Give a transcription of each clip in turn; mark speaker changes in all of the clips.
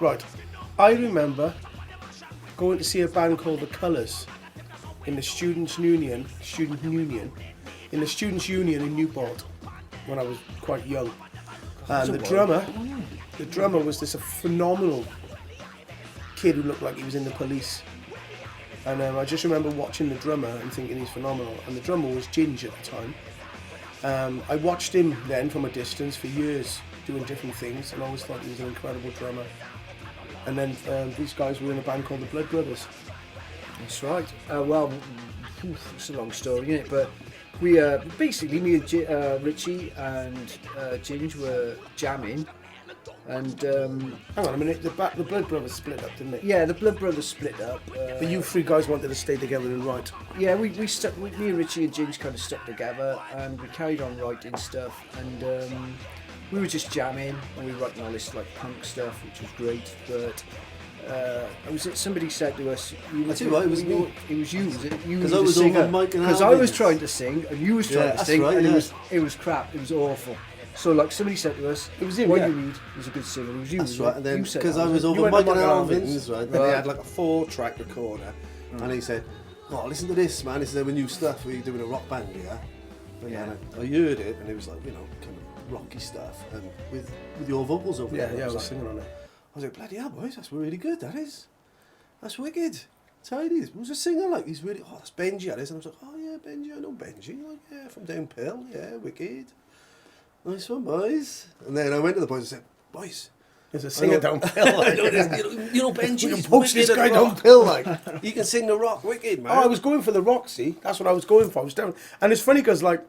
Speaker 1: Right. I remember going to see a band called The Colours in the Students' Union in Newport when I was quite young. And the drummer was this phenomenal kid who looked like he was in the police. And I just remember watching the drummer and thinking he's phenomenal. And the drummer was Ginge at the time. I watched him then from a distance for years doing different things and always thought he was an incredible drummer. And then these guys were in a band called the Blood Brothers.
Speaker 2: That's right. Well, it's a long story, isn't it? But we basically, me and Richie and Ginge were jamming. And
Speaker 1: hang on a minute, the Blood Brothers split up, didn't they?
Speaker 2: Yeah, the Blood Brothers split up.
Speaker 1: But you three guys wanted to stay together and write.
Speaker 2: Yeah, we stuck. Me and Richie and Ginge kind of stuck together, and we carried on writing stuff. And we were just jamming, and we were writing all this like punk stuff, which was great. But somebody said to us,
Speaker 3: I tell you what, it was me.
Speaker 2: It was you, was it?
Speaker 3: Because I was over Mike and
Speaker 2: because I was trying to sing, and you was trying to sing,
Speaker 3: right,
Speaker 2: and it was crap. It was awful. So like somebody said to us,
Speaker 1: it was him.
Speaker 2: What you need was a good singer. It was you.
Speaker 3: That's right. And then because I
Speaker 2: was
Speaker 3: was over Mike and Alvin's, right? Then
Speaker 1: Right.
Speaker 3: they had like a 4-track recorder, and he said, "Oh, listen to this, man. This is our new stuff. We're doing a rock band here." And
Speaker 2: Yeah.
Speaker 3: I heard it, and it was like, you know, kind of rocky stuff, and with your vocals over there.
Speaker 1: Yeah, I was
Speaker 3: like,
Speaker 1: singing on it.
Speaker 3: I was like, bloody hell, boys, that's really good. That is. That's wicked. Tidy. Who's a singer like? He's really. Oh, that's Benji. That is. And I was like, oh yeah, Benji. I know Benji. Like, yeah, from down Pill. Yeah, wicked. Nice one, boys. And then I went to the boys and said, boys,
Speaker 1: there's a singer down Pill. Like,
Speaker 3: you know Benji.
Speaker 1: we can poach this guy down Pill, like.
Speaker 3: He can sing the rock, wicked, man.
Speaker 1: Oh, I was going for the rock, see? That's what I was going for. I was down. And it's funny because, like,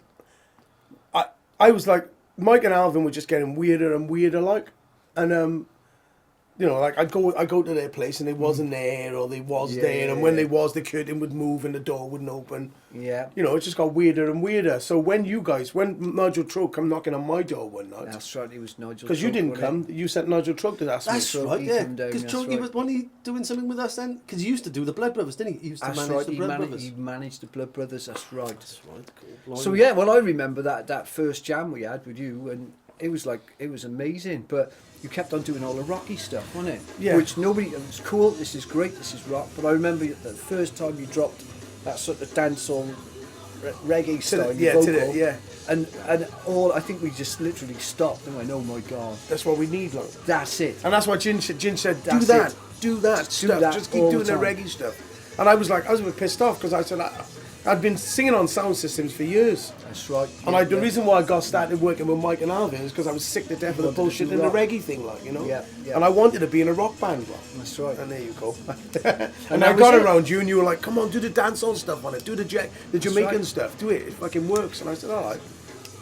Speaker 1: I was like, Mike and Alvin were just getting weirder and weirder, like. And, you know, like, I'd go to their place and they wasn't there, or they was there, and when they was, the curtain would move and the door wouldn't open.
Speaker 2: Yeah.
Speaker 1: You know, it just got weirder and weirder. So when Nigel Trug come knocking on my door one night.
Speaker 2: That's right, it was Nigel.
Speaker 1: Because you didn't come, you sent Nigel Trug to ask me.
Speaker 3: That's right, yeah. Because Truggy was, wasn't he doing something with us then? Because he used to do the Blood Brothers, didn't he? He used to manage the Blood Brothers.
Speaker 2: He managed the Blood Brothers, that's right.
Speaker 3: That's right, cool.
Speaker 2: So yeah, well I remember that first jam we had with you, and it was amazing, but you kept on doing all the rocky stuff, wasn't it?
Speaker 1: Yeah.
Speaker 2: Which nobody, it was cool, this is great, this is rock, but I remember the first time you dropped that sort of dancehall reggae style vocal,
Speaker 1: yeah.
Speaker 2: And all, I think we just literally stopped and went, oh my God.
Speaker 1: That's what we need, like.
Speaker 2: That's it.
Speaker 1: And that's what Ginge said, do that
Speaker 2: Just
Speaker 1: stuff, just keep doing the reggae stuff. And I was a bit pissed off because I said, I'd been singing on sound systems for years.
Speaker 2: That's right.
Speaker 1: And the reason why I got started working with Mike and Alvin is because I was sick to death of the bullshit and the reggae thing, like, you know?
Speaker 2: Yeah.
Speaker 1: And I wanted to be in a rock band, like.
Speaker 2: That's right.
Speaker 1: And there you go. and I got around you and you were like, come on, do the dancehall stuff on it, do the Jamaican stuff, do it fucking works. And I said, all right.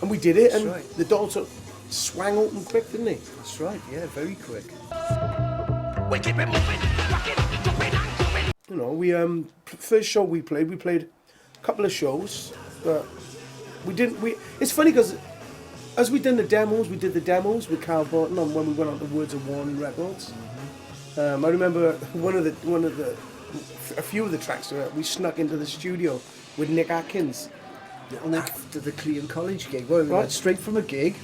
Speaker 1: And we did it, and the door sort of swang open quick, didn't they?
Speaker 2: That's right, yeah, very quick.
Speaker 4: We keep it moving, rocking, jumping and grooving.
Speaker 1: You know, we first show we played a couple of shows, but it's funny because as we did the demos with Carl Barton on when we went on the Words of Warning Records. I remember a few of the tracks we snuck into the studio with Nick Atkins.
Speaker 2: After the Clean College gig, we went straight from a gig,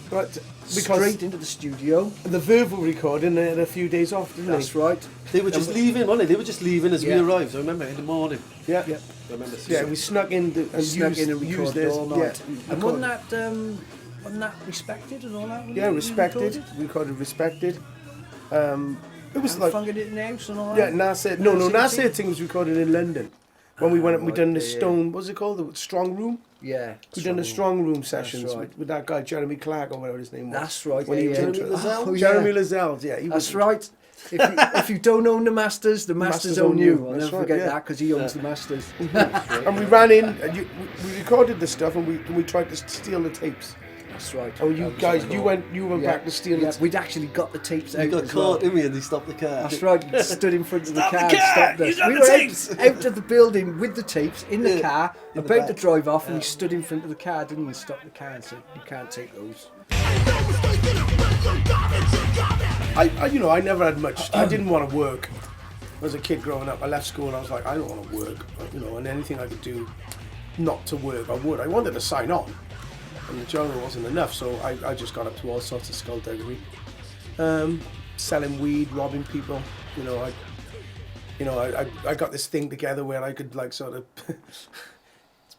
Speaker 2: straight into the studio.
Speaker 1: And the verbal recording, they had a few days off, didn't they?
Speaker 2: That's right.
Speaker 3: They were just leaving, weren't they? They were just leaving as we arrived. I remember in the morning.
Speaker 1: Yeah.
Speaker 3: I remember.
Speaker 1: Yeah, we snuck in and
Speaker 2: recorded all night.
Speaker 1: Yeah.
Speaker 2: And wasn't that Respected and all that?
Speaker 1: Yeah, Respected. We recorded Respected. It was like
Speaker 2: Funging It in the House and all
Speaker 1: yeah,
Speaker 2: that.
Speaker 1: Nasir. No, Nasir thing was recorded in London. When we went, we done the Stone. What's it called? The Strong Room.
Speaker 2: Yeah.
Speaker 1: We done the Strong Room sessions
Speaker 2: right.
Speaker 1: with that guy Jeremy Clark or whatever his name was.
Speaker 2: That's right.
Speaker 1: When he was
Speaker 3: Jeremy
Speaker 1: into-
Speaker 3: Lazelle?
Speaker 2: Oh,
Speaker 1: Jeremy
Speaker 2: yeah.
Speaker 1: Lazelle. Yeah, he
Speaker 2: That's
Speaker 1: was,
Speaker 2: right. If you don't own the Masters, the Masters own you. I'll
Speaker 1: That's
Speaker 2: never
Speaker 1: right,
Speaker 2: forget
Speaker 1: yeah.
Speaker 2: that because he owns the Masters.
Speaker 1: And we ran in and we recorded the stuff and we tried to steal the tapes.
Speaker 2: That's right.
Speaker 1: Oh, you guys, you went back to steal
Speaker 2: Yeah,
Speaker 1: it.
Speaker 2: we'd actually got the tapes out.
Speaker 3: You got
Speaker 2: as
Speaker 3: caught,
Speaker 2: well.
Speaker 3: didn't we? And they stopped the car.
Speaker 2: That's right. We stood in front of the
Speaker 3: Stop
Speaker 2: car
Speaker 3: the
Speaker 2: and
Speaker 3: car!
Speaker 2: stopped us.
Speaker 3: You got
Speaker 2: We
Speaker 3: the
Speaker 2: were
Speaker 3: tapes!
Speaker 2: out of the building with the tapes in the car,
Speaker 3: In the
Speaker 2: about to
Speaker 3: back.
Speaker 2: drive off, and we stood in front of the car, didn't we? Stop the car and said, "You can't take those."
Speaker 1: I never had much. I didn't want to work. As a kid growing up, I left school and I was like, I don't want to work. And anything I could do not to work, I would. I wanted to sign on. And the jungle wasn't enough, so I just got up to all sorts of skullduggery. selling weed, robbing people. I got this thing together where I could like sort of.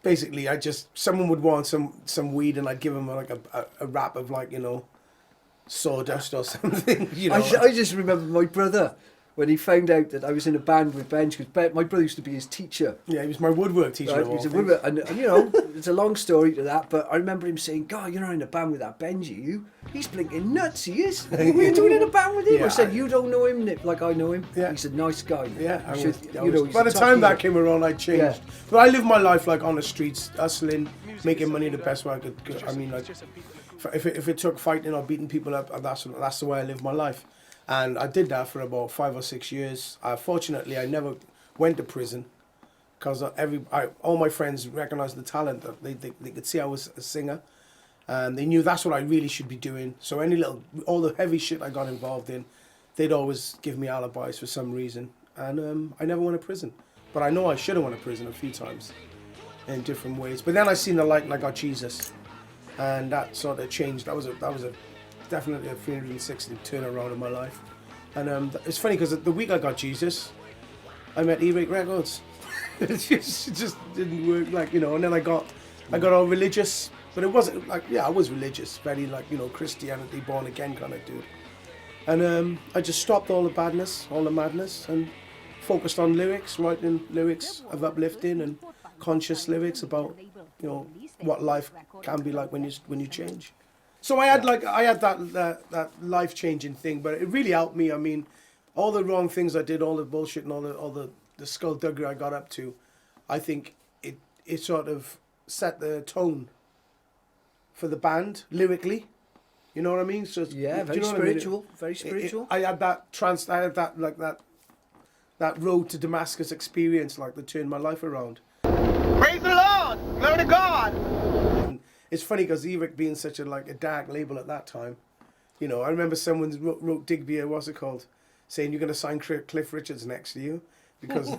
Speaker 1: Basically, someone would want some weed, and I'd give them like a wrap of like sawdust or something.
Speaker 2: I just remember my brother when he found out that I was in a band with Benj, because my brother used to be his teacher.
Speaker 1: Yeah, he was my woodwork teacher.
Speaker 2: Right? He was a woodwork, and there's a long story to that, but I remember him saying, "God, you're not in a band with that Benji, you? He's blinking nuts, he is. What are you doing in a band with him?"
Speaker 1: Yeah,
Speaker 2: I said, "You don't know him, Nick, like I know him.
Speaker 1: Yeah.
Speaker 2: He's a nice guy."
Speaker 1: Yeah,
Speaker 2: he's
Speaker 1: by the
Speaker 2: a top
Speaker 1: time that
Speaker 2: gear.
Speaker 1: came around, I changed.
Speaker 2: Yeah.
Speaker 1: But I lived my life like on the streets, hustling, making money the best way I could. I mean, like, if it took fighting or beating people up, that's the way I lived my life. And I did that for about 5 or 6 years. Fortunately, I never went to prison because all my friends recognized the talent. That they could see I was a singer, and they knew that's what I really should be doing. So all the heavy shit I got involved in, they'd always give me alibis for some reason, and I never went to prison. But I know I should have went to prison a few times, in different ways. But then I seen the light and I got Jesus, and that sort of changed. That was definitely a 360 turnaround in my life. And it's funny because the week I got Jesus, I met Earache Records. it just didn't work, and then I got all religious, but it wasn't like, I was religious, very Christianity, born again kind of dude. And I just stopped all the badness, all the madness, and focused on lyrics, writing lyrics of uplifting and conscious lyrics about what life can be like when you change. So I had that life-changing thing, but it really helped me. I mean, all the wrong things I did, all the bullshit and all the skullduggery I got up to, I think it sort of set the tone for the band lyrically. You know what I mean? So
Speaker 2: very spiritual, very spiritual.
Speaker 1: I had that road to Damascus experience, like that turned my life around.
Speaker 4: Praise the Lord! Glory to God!
Speaker 1: And it's funny because Earache being such a dark label at that time, I remember someone wrote Digby, what's it called, saying you're going to sign Cliff Richards next to you because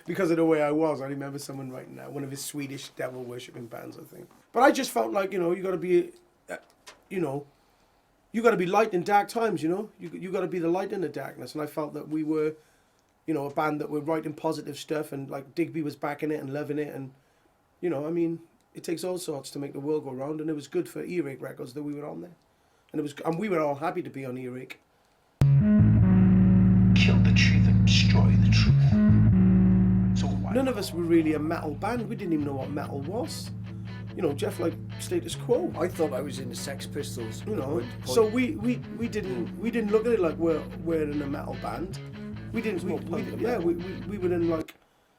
Speaker 1: because of the way I was. I remember someone writing that, one of his Swedish devil worshipping bands, I think. But I just felt like you got to be, you got to be light in dark times. You got to be the light in the darkness, and I felt that we were, a band that were writing positive stuff, and like Digby was backing it and loving it, and I mean. It takes all sorts to make the world go round, and it was good for Earache Records that we were on there, and we were all happy to be on Earache.
Speaker 4: Kill the truth and destroy the truth.
Speaker 1: None of us were really a metal band. We didn't even know what metal was. Jeff like status quo.
Speaker 2: I thought I was in the Sex Pistols.
Speaker 1: So we didn't look at it like we're in a metal band. We didn't. We were in like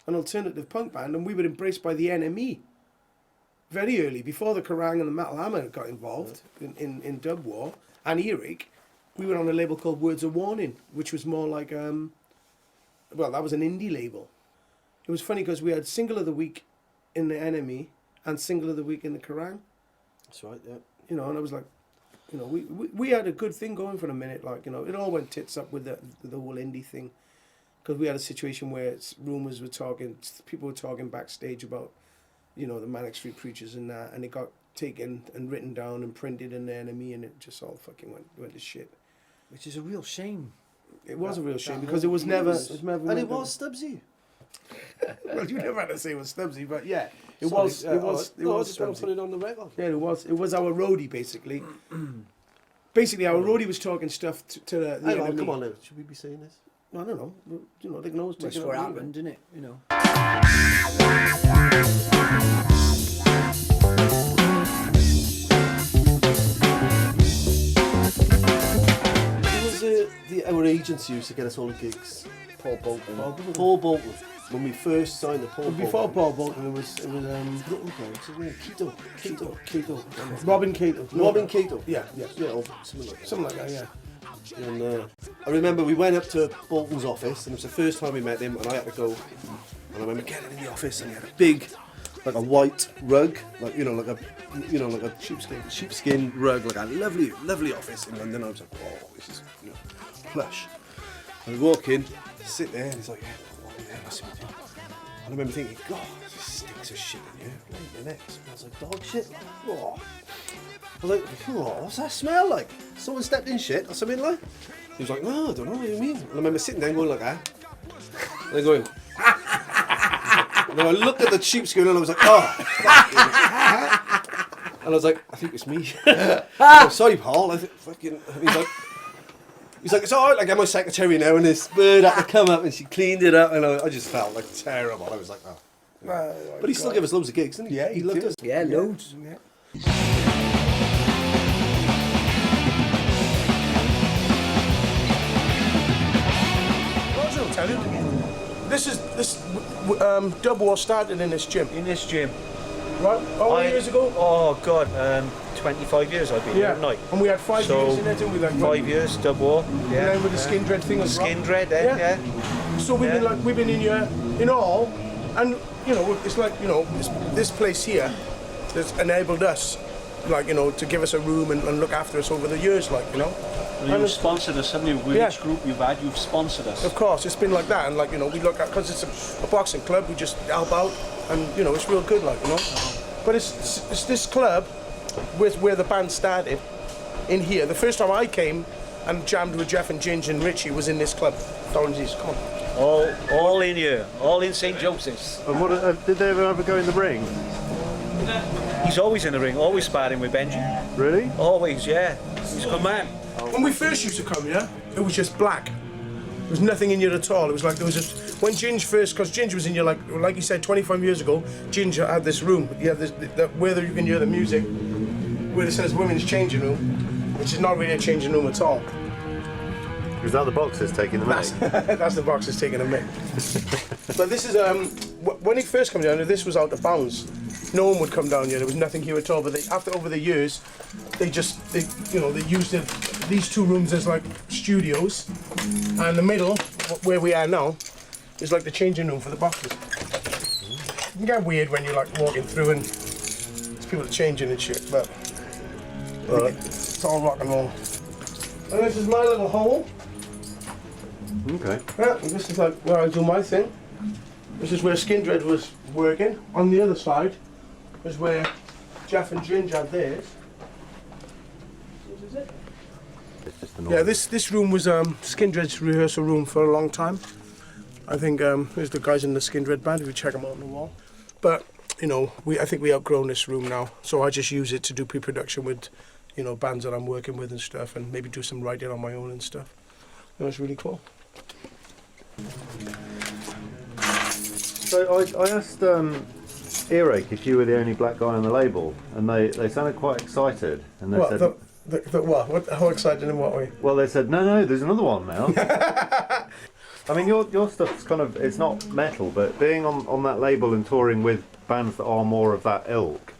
Speaker 1: an alternative punk band, and we were embraced by the NME. Very early, before the Kerrang and the Metal Hammer got involved in Dub War and Earache, we were on a label called Words of Warning, which was more like, that was an indie label. It was funny because we had Single of the Week in the NME and Single of the Week in the Kerrang.
Speaker 3: That's right, yeah.
Speaker 1: And I was like, we had a good thing going for a minute. Like, it all went tits up with the whole indie thing. Because we had a situation where people were talking backstage about, the Manic Street Preachers and that, and it got taken and written down and printed in the NME, and it just all fucking went to shit.
Speaker 2: Which is a real shame.
Speaker 1: It was a real shame because it was never.
Speaker 3: And it was Stubbsy.
Speaker 1: Well, you never had to say it was Stubbsy, but yeah, it
Speaker 3: Sorry,
Speaker 1: was. It was. It
Speaker 3: I
Speaker 1: was
Speaker 3: just want to
Speaker 1: Stubbsy.
Speaker 3: put it on the record.
Speaker 1: Yeah, it was. It was our roadie basically. Basically, our roadie was talking stuff to the
Speaker 3: Hang on,
Speaker 1: NME.
Speaker 3: come on now. Should we be saying this?
Speaker 1: I don't know. They can always take
Speaker 2: That's
Speaker 1: it
Speaker 2: what
Speaker 1: up.
Speaker 2: happened, didn't it?
Speaker 3: Our agency used to get us all the gigs.
Speaker 2: Paul Bolton.
Speaker 3: Paul Bolton. When we first signed the Paul Bolton.
Speaker 1: Before Paul Bolton, it was
Speaker 3: Little guy, what's his name? Keto.
Speaker 1: Robin Cato.
Speaker 3: Robin Cato.
Speaker 1: Yeah.
Speaker 3: Yeah, or something like that.
Speaker 1: Something like that, yeah.
Speaker 3: And I remember we went up to Bolton's office, and it was the first time we met him, and I had to go. And I remember getting in the office, and he had a big, like a white rug, like like a sheepskin rug, like a lovely office in London. I was like, oh, this is plush. And we walk in, sit there, and he's like, yeah, I sit with you. I remember thinking, God, this stinks of shit in here. The next smells like dog shit. Oh. I was like, oh, what's that smell like? Someone stepped in shit or something like? He was like, no, I don't know what you mean. And I remember sitting there going like that. And then going, and then I looked at the sheepskin and I was like, oh, and I was like, I think it's me. Oh, sorry, Paul. I think fucking. And he's like, it's all right. Like, I'm my secretary now, and this bird had to come up, and she cleaned it up, and I just felt like terrible. I was like, oh. But he still gave us loads of gigs, didn't he?
Speaker 1: Yeah,
Speaker 3: he loved us.
Speaker 2: Yeah, loads.
Speaker 1: Yeah. Roger will tell you. This dub war started in this gym.
Speaker 5: In this gym.
Speaker 1: Right? How many years ago?
Speaker 5: Oh God, 25 years I've been here at night.
Speaker 1: And we had 5 years in it, didn't we? Like
Speaker 5: 5 years, dub war.
Speaker 1: And then with the skindred thing as well.
Speaker 5: Skindred, yeah.
Speaker 1: So we've been in here in all, and you know, it's like, you know, this place here that's enabled us, like, you know, to give us a room and look after us over the years, like, you know.
Speaker 6: Well, you've sponsored us, haven't you? With each group you've had, you've sponsored us.
Speaker 1: Of course, it's been like that, and like, you know, we look at, because it's a boxing club, we just help out, and you know, it's real good, like, you know. But it's this club with where the band started, in here. The first time I came and jammed with Jeff and Ginge and Richie was in this club. Dornsies, come on.
Speaker 5: All in here, all in St Joseph's.
Speaker 7: And what did they ever go in the ring?
Speaker 5: He's always in the ring, always sparring with Benji.
Speaker 7: Really?
Speaker 5: Always, yeah. He's a good man.
Speaker 1: When we first used to come here, it was just black. There was nothing in here at all. It was like there was just when Ginge first, because Ginge was in here like you said 25 years ago. Ginge had this room. He had this where you can hear the music, where it says women's changing room, which is not really a changing room at all.
Speaker 7: Is that the boxers taking the mic?
Speaker 1: That's the boxers taking a mic. But this is when he first came down here, this was out of bounds. No one would come down here. There was nothing here at all. But over the years, they used these two rooms as like studios, and the middle, where we are now, is like the changing room for the boxers. It can get weird when you're like walking through and there's people changing and shit, but it's all rock and roll. And this is my little hole.
Speaker 7: Okay.
Speaker 1: Yeah, and this is like where I do my thing. This is where Skindred was working. On the other side is where Jeff and Ginge had theirs. This is it.
Speaker 7: It's just the
Speaker 1: Yeah, this room was Skindred's rehearsal room for a long time. I think there's the guys in the Skindred band, if you check them out on the wall. But, you know, I think we outgrown this room now, so I just use it to do pre-production with, you know, bands that I'm working with and stuff, and maybe do some writing on my own and stuff. It was really cool.
Speaker 7: So I asked Earache if you were the only black guy on the label, and they sounded quite excited, and they said,
Speaker 1: what? How excited in what way?
Speaker 7: well, they said, no, there's another one now. I mean, your stuff's kind of, it's not metal, but being on that label and touring with bands that are more of that ilk,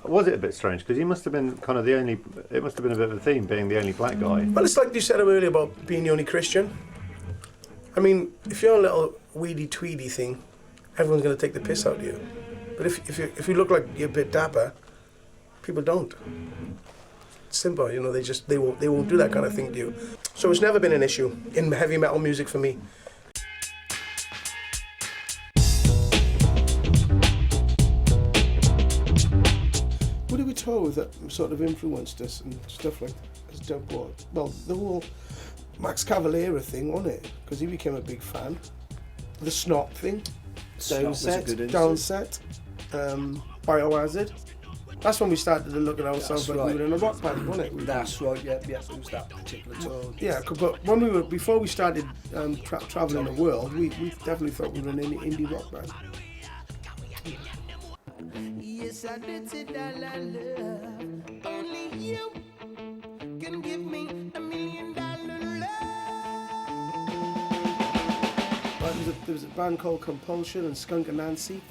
Speaker 7: was it a bit strange? Because you must have been kind of the only, it must have been a bit of a theme, being the only black guy.
Speaker 1: Well, it's like you said earlier about being the only Christian. I mean, if you're a little weedy tweedy thing, everyone's going to take the piss out of you. But if you look like you're a bit dapper, people don't. It's simple, you know. They won't do that kind of thing to you. So it's never been an issue in heavy metal music for me. What are we told that sort of influenced us and stuff like as dub war? Well, the whole Max Cavalera thing, wasn't it? Because he became a big fan. The Snot thing, Downset, Biohazard. That's when we started to look at ourselves like we were in a rock band, wasn't it?
Speaker 2: That's right. Yeah. It was that particular tour.
Speaker 1: Yeah, but when before we started traveling the world, we definitely thought we were an indie rock band.
Speaker 4: Yes, I did say that I love. Only you can give me $1 million love.
Speaker 1: But there was a band called Compulsion and Skunk and Nancy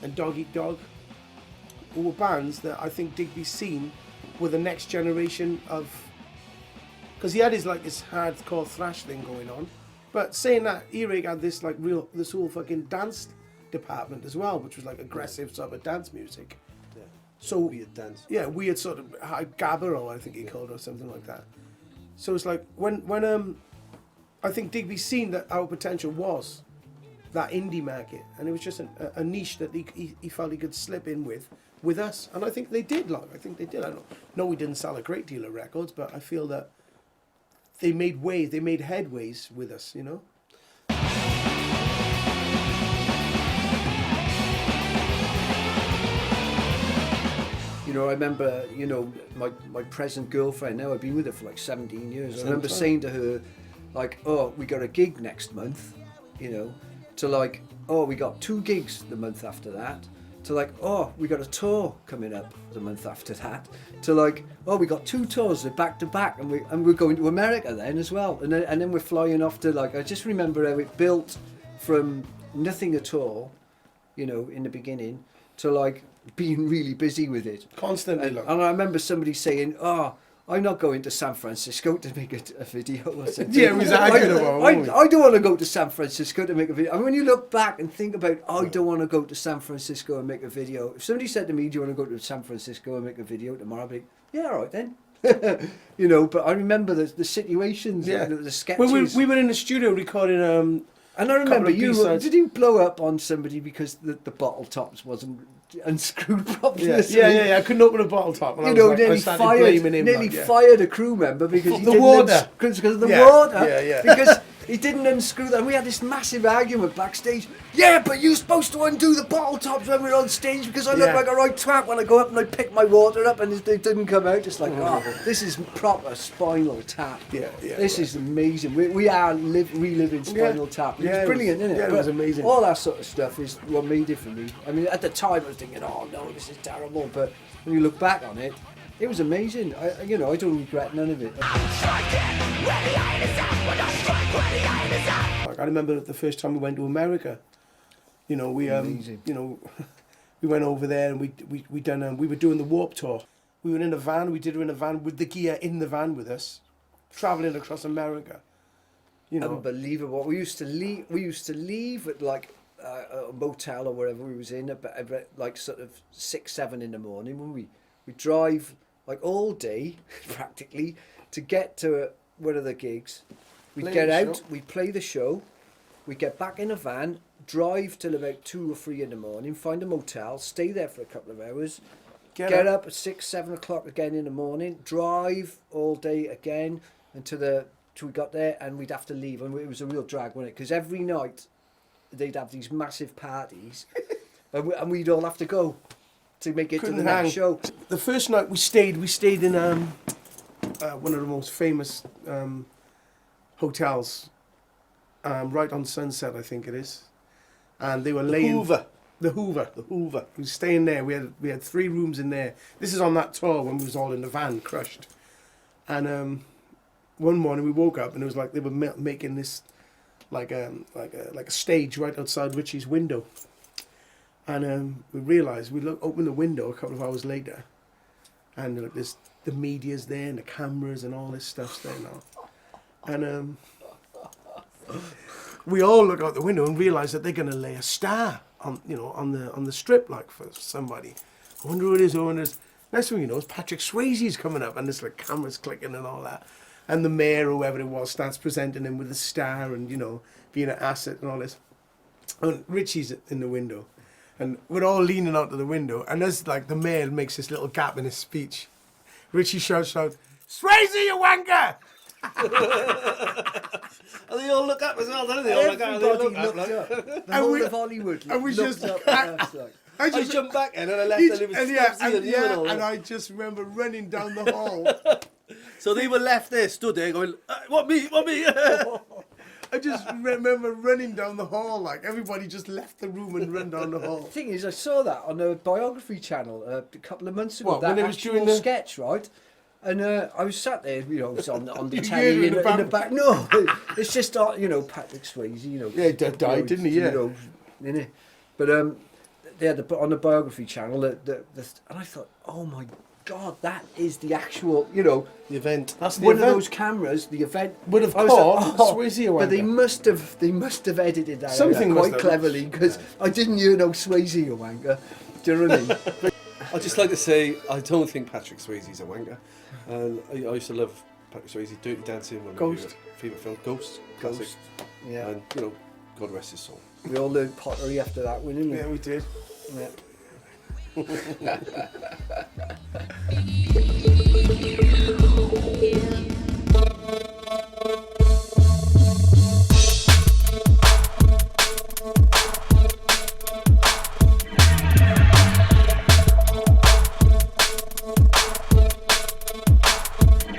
Speaker 1: and Dog Eat Dog, who were bands that I think Digby's seen were the next generation of, because he had his hardcore thrash thing going on. But saying that, Earache had this whole fucking dance department as well, which was like aggressive sort of dance music.
Speaker 3: Yeah.
Speaker 1: So
Speaker 3: weird dance.
Speaker 1: Yeah, weird sort of gabber, I think he called it, or something like that. So it's like when I think Digby's seen that our potential was that indie market, and it was just a niche that he felt he could slip in with us, and I think they did. I don't know we didn't sell a great deal of records, but I feel that they made headways with us, you know.
Speaker 2: You know, I remember, you know, my present girlfriend, now I've been with her for like 17 years. I remember saying to her, like, oh, we got a gig next month, you know, to like, oh, we got 2 gigs the month after that, to like, oh, we got a tour coming up the month after that, to like, oh, we got 2 tours, they're back to back, and we're going to America then as well. And then we're flying off to, like, I just remember how it built from nothing at all, you know, in the beginning, to like, being really busy with it
Speaker 1: Constantly.
Speaker 2: and I remember somebody saying, oh, I'm not going to San Francisco to make a video or something.
Speaker 1: Yeah, it was arguing about it.
Speaker 2: I don't want to go to San Francisco to make a video. And when you look back and think about, I don't want to go to San Francisco and make a video. If somebody said to me, do you want to go to San Francisco and make a video tomorrow, I'd be like, yeah, all right then. You know, but I remember the situations, the sketches.
Speaker 1: Well, we were in the studio recording
Speaker 2: and I remember did you blow up on somebody because the bottle tops wasn't unscrewed properly?
Speaker 1: Yeah. I couldn't open a bottle top. And
Speaker 2: You know,
Speaker 1: I started blaming him.
Speaker 2: nearly fired a crew member because he
Speaker 1: the
Speaker 2: didn't
Speaker 1: water.
Speaker 2: because of the water.
Speaker 1: Yeah.
Speaker 2: Because he didn't unscrew that. And we had this massive argument backstage. Yeah, but you're supposed to undo the bottle tops when we're on stage because I look like a right twat when I go up and I pick my water up and it didn't come out. Just like, this is proper Spinal Tap.
Speaker 1: Yeah.
Speaker 2: This is amazing. We are reliving Spinal Tap. It's brilliant, isn't it?
Speaker 1: Yeah, it was amazing.
Speaker 2: All that sort of stuff is what made it for me. I mean, at the time I was thinking, oh no, this is terrible. But when you look back on it, it was amazing. I don't regret none of it.
Speaker 1: Like, I remember the first time we went to America. You know, we we went over there and we were doing the Warped Tour. We were in a van. We did it in a van with the gear in the van with us, traveling across America. You know,
Speaker 2: Unbelievable. We used to leave at like a motel or wherever we was in about like sort of 6-7 in the morning. When we drive like all day practically to get to one of the gigs. We'd get out, we'd play the show, we'd get back in a van, drive till about 2 or 3 in the morning, find a motel, stay there for a couple of hours, get up at 6-7 o'clock again in the morning, drive all day again until we got there, and we'd have to leave. And it was a real drag, wasn't it? Because every night they'd have these massive parties and we'd all have to go to make it to the next show.
Speaker 1: The first night we stayed in one of the most famous hotels, right on Sunset, I think it is, and they were laying the Hoover. We were staying there. We had 3 rooms in there. This is on that tour when we was all in the van, crushed. And one morning we woke up and it was like they were making this like a stage right outside Richie's window. And we realised, opened the window a couple of hours later, and like the media's there and the cameras and all this stuff's there now. And we all look out the window and realise that they're going to lay a star on the strip, like, for somebody. I wonder who it is. Next thing you know, Patrick Swayze's coming up, and there's like cameras clicking and all that. And the mayor, or whoever it was, starts presenting him with a star and, you know, being an asset and all this. And Richie's in the window. And we're all leaning out of the window. And as like the mayor makes this little gap in his speech, Richie shouts out, "Swayze, you wanker!"
Speaker 3: And they all look up as well, don't they?
Speaker 2: Everybody looked up. The whole of Hollywood
Speaker 1: and we
Speaker 2: looked
Speaker 1: just
Speaker 2: up at us, like.
Speaker 3: I jumped back in and I left and it was Stubbsy
Speaker 1: and I just remember running down the hall.
Speaker 3: So they were left there, stood there going, what me?
Speaker 1: I just remember running down the hall, like everybody just left the room and ran down the hall.
Speaker 2: The thing is, I saw that on a biography channel a couple of months ago.
Speaker 1: What,
Speaker 2: that
Speaker 1: when it was
Speaker 2: actual
Speaker 1: during the
Speaker 2: sketch, right? And I was sat there, you know, it was on the telly in the back. No, it's just, you know, Patrick Swayze, you know.
Speaker 1: Yeah, he died, didn't he? Yeah.
Speaker 2: You know, innit? But they had on the biography channel, and I thought, oh my God, that is the actual, you know,
Speaker 3: the event.
Speaker 1: That's the
Speaker 2: one
Speaker 1: event.
Speaker 2: of those cameras. The event
Speaker 1: would have caught Swayze.
Speaker 2: But they must have edited that
Speaker 1: something
Speaker 2: quite cleverly, because I didn't hear no Swayze a wanker. Do you know what I mean?
Speaker 3: I'd just like to say, I don't think Patrick Swayze's a wanker. And I used to love Patrick Swayze, Dirty Dancing,
Speaker 1: Ghost,
Speaker 3: favourite film, Ghost, classic.
Speaker 2: Yeah.
Speaker 3: And, you know, God rest his soul.
Speaker 2: We all learned pottery after that, didn't we?
Speaker 1: Yeah, we did.
Speaker 2: Yeah.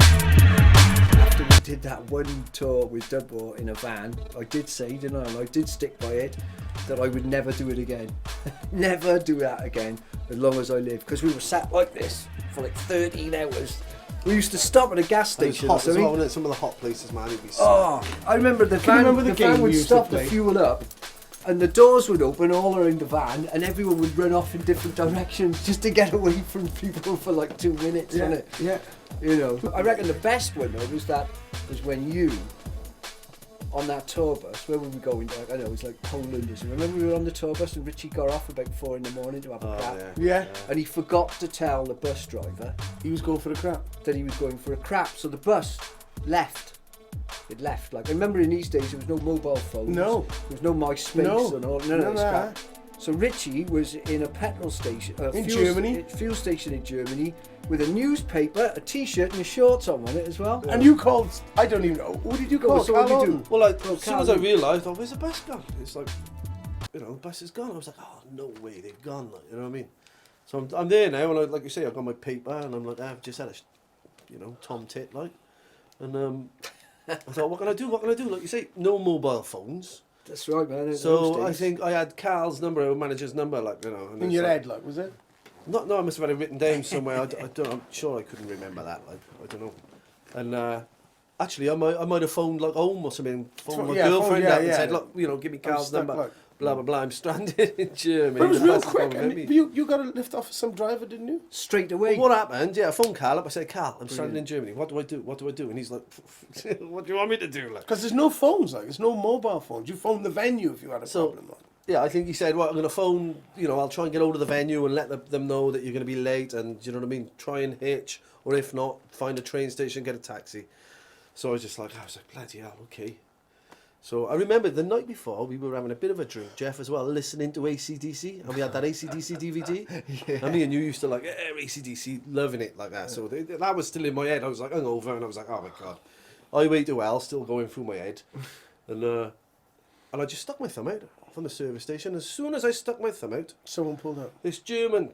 Speaker 2: After we did that one tour with Dubbo in a van, I did say, didn't I? And I did stick by it, that I would never do it again. Never do that again as long as I live. Because we were sat like this for like 13 hours. We used to stop at a gas
Speaker 3: And it's
Speaker 2: station or
Speaker 3: hot as
Speaker 2: something.
Speaker 3: well, wasn't it? Some of the hot places, man. It'd be sick.
Speaker 2: Oh, I remember the van,
Speaker 1: remember the
Speaker 2: the
Speaker 1: game
Speaker 2: van
Speaker 1: we
Speaker 2: would
Speaker 1: used to
Speaker 2: stop to
Speaker 1: play?
Speaker 2: fuel up, and the doors would open all around the van, and everyone would run off in different directions just to get away from people for like 2 minutes, wasn't it?
Speaker 1: Yeah.
Speaker 2: You know, I reckon the best one though was when you, on that tour bus, where were we going? I don't know, it was like Poland or something. Remember we were on the tour bus and Richie got off about 4 in the morning to have a crap,
Speaker 1: Yeah.
Speaker 2: and he forgot to tell the bus driver
Speaker 1: He was going for the crap.
Speaker 2: that he was going for a crap, so the bus left. It left. Like I remember in these days there was no mobile phones.
Speaker 1: No.
Speaker 2: There was no MySpace
Speaker 1: No.
Speaker 2: and all. None of
Speaker 1: None
Speaker 2: this
Speaker 1: of
Speaker 2: crap.
Speaker 1: that.
Speaker 2: So Richie was in a petrol station,
Speaker 1: In Germany?
Speaker 2: fuel station in Germany, with a newspaper, a T-shirt, and his shorts on it as well.
Speaker 1: And you called, I don't even know, who did you call?
Speaker 2: So what
Speaker 1: Carl
Speaker 2: did you
Speaker 1: Orton?
Speaker 2: do?
Speaker 3: Well, like,
Speaker 2: Well,
Speaker 3: as soon as I
Speaker 2: Carl-
Speaker 3: realised, where's the bus gone? It's like, the bus is gone. I was like, oh, no way, they've gone. Like, you know what I mean? So I'm there now, and like you say, I've got my paper, and I'm like, I've just had a, tom tit, like. And I thought, what can I do? Like you say, no mobile phones.
Speaker 2: That's right, man. in
Speaker 3: So
Speaker 2: those
Speaker 3: I
Speaker 2: days.
Speaker 3: think I had Carl's number, our manager's number, like, and
Speaker 1: In
Speaker 3: it's
Speaker 1: your
Speaker 3: like,
Speaker 1: head, like, was it?
Speaker 3: No, I must have had it written down somewhere. I'm sure I couldn't remember that. Like, I don't know. And actually, I might have phoned like home or something. Phoned my
Speaker 1: Yeah,
Speaker 3: girlfriend
Speaker 1: phoned,
Speaker 3: up and
Speaker 1: yeah.
Speaker 3: said, look, give me Carl's
Speaker 1: stuck,
Speaker 3: number.
Speaker 1: like.
Speaker 3: Blah blah blah. I'm stranded in Germany.
Speaker 1: But it was
Speaker 3: The
Speaker 1: real
Speaker 3: bus is
Speaker 1: quick.
Speaker 3: coming
Speaker 1: And
Speaker 3: with me.
Speaker 1: you got a lift off of some driver, didn't you?
Speaker 2: straight away.
Speaker 3: Well, what happened? Yeah, I phoned Carl up. I said, Carl, I'm stranded in Germany. What do I do? And he's like, what do you want me to do? Like,
Speaker 1: Because there's no phones, like, there's no mobile phones. You phone the venue if you had a
Speaker 3: So-
Speaker 1: problem. Like.
Speaker 3: yeah, I think he said, well, I'm going to phone, I'll try and get hold of the venue and let them know that you're going to be late and, you know what I mean, try and hitch, or if not, find a train station, get a taxi. So I was like, bloody hell, okay. So I remember the night before, we were having a bit of a drink, Jeff as well, listening to AC/DC, and we had that AC/DC DVD.
Speaker 2: Yeah.
Speaker 3: And me and you used to like, AC/DC, loving it like that. So that was still in my head. I was like hungover, and I was like, oh my God. Highway to Hell still going through my head. And I just stuck my thumb out from the service station. As soon as I stuck my thumb out,
Speaker 1: Someone pulled up.
Speaker 3: this German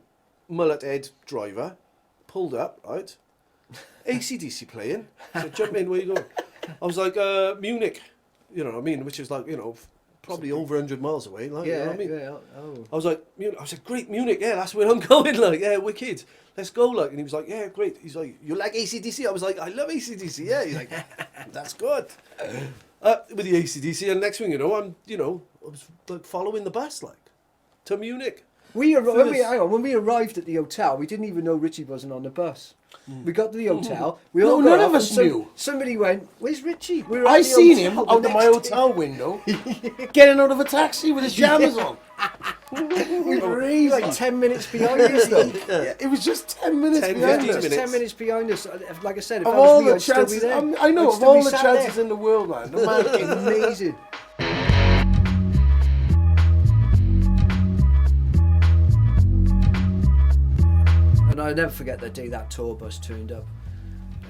Speaker 3: mullet head driver pulled up, right? AC/DC playing. So jump in, where you going? I was like, Munich, you know what I mean? Which is like, probably over 100 miles away. Like, you know what I mean?
Speaker 2: yeah. Oh.
Speaker 3: I was like, Munich. I said, great, Munich, yeah, that's where I'm going, like, yeah, wicked. Let's go, like. And he was like, yeah, great. He's like, you like AC/DC? I was like, I love AC/DC, yeah. He's like, that's good. With the AC/DC, and next thing you know, I was like following the bus, like, to Munich.
Speaker 2: When we arrived at the hotel, we didn't even know Richie wasn't on the bus. We got to the hotel. We
Speaker 1: No,
Speaker 2: all
Speaker 1: none
Speaker 2: got
Speaker 1: of
Speaker 2: off,
Speaker 1: us
Speaker 2: and
Speaker 1: knew.
Speaker 2: Somebody went, "Where's Richie?" We were at
Speaker 1: I
Speaker 2: the
Speaker 1: seen
Speaker 2: hotel
Speaker 1: him
Speaker 2: the
Speaker 1: out of my
Speaker 2: next
Speaker 1: hotel window, getting out of a taxi with his jammers on.
Speaker 2: day. We were like 10 minutes behind us, though.
Speaker 1: Yeah, it was just 10 minutes
Speaker 3: 10,
Speaker 1: behind
Speaker 3: 15
Speaker 1: us.
Speaker 3: minutes.
Speaker 2: 10 minutes behind us. Like I said, if
Speaker 1: Of
Speaker 2: that
Speaker 1: all
Speaker 2: was me,
Speaker 1: the
Speaker 2: I'd still be
Speaker 1: chances,
Speaker 2: there.
Speaker 1: I know,
Speaker 2: I'd
Speaker 1: of
Speaker 2: still
Speaker 1: all
Speaker 2: be
Speaker 1: the
Speaker 2: sat
Speaker 1: chances
Speaker 2: there.
Speaker 1: in the world, man, the man
Speaker 2: Fucking amazing. And I'll never forget the day that tour bus turned up.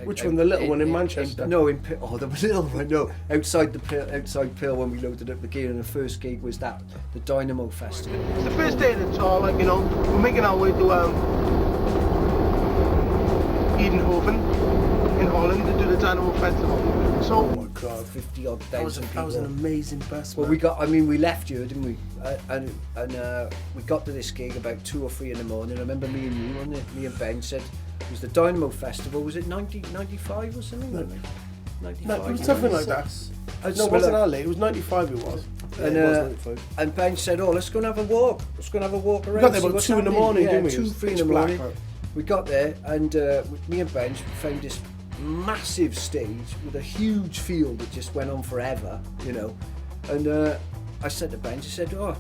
Speaker 1: Which one, the little one in Manchester?
Speaker 2: No, the little one. No, outside Pale when we loaded up the gear, and the first gig was the Dynamo Festival.
Speaker 8: It's the first day of the tour, like, we're making our way to Eindhoven in Holland to do the Dynamo Festival. So,
Speaker 1: Oh my God,
Speaker 2: 50 odd
Speaker 1: that was
Speaker 2: people.
Speaker 1: an amazing bus,
Speaker 2: Well,
Speaker 1: man.
Speaker 2: we left here, didn't we? And we got to this gig about 2 or 3 in the morning. I remember me and you, wasn't it? Me and Ben said it was the Dynamo Festival. Was it 95 or something?
Speaker 1: No.
Speaker 2: 95.
Speaker 1: No, it was something like that. No, it wasn't our late. It was 95 it was.
Speaker 2: And,
Speaker 3: Yeah, it was 95.
Speaker 2: and Ben said, "Oh, let's go and have a walk. Let's go and have a walk around."
Speaker 1: We got there
Speaker 2: see
Speaker 1: about
Speaker 2: what's
Speaker 1: 2 in the
Speaker 2: happening."
Speaker 1: morning,
Speaker 2: Yeah,
Speaker 1: didn't we? It
Speaker 2: 2,
Speaker 1: was
Speaker 2: 3 in
Speaker 1: pitch
Speaker 2: the
Speaker 1: black,
Speaker 2: morning.
Speaker 1: right?
Speaker 2: We got there, and me and Ben found this massive stage with a huge field that just went on forever, And I said to Ben, I said, "Oh,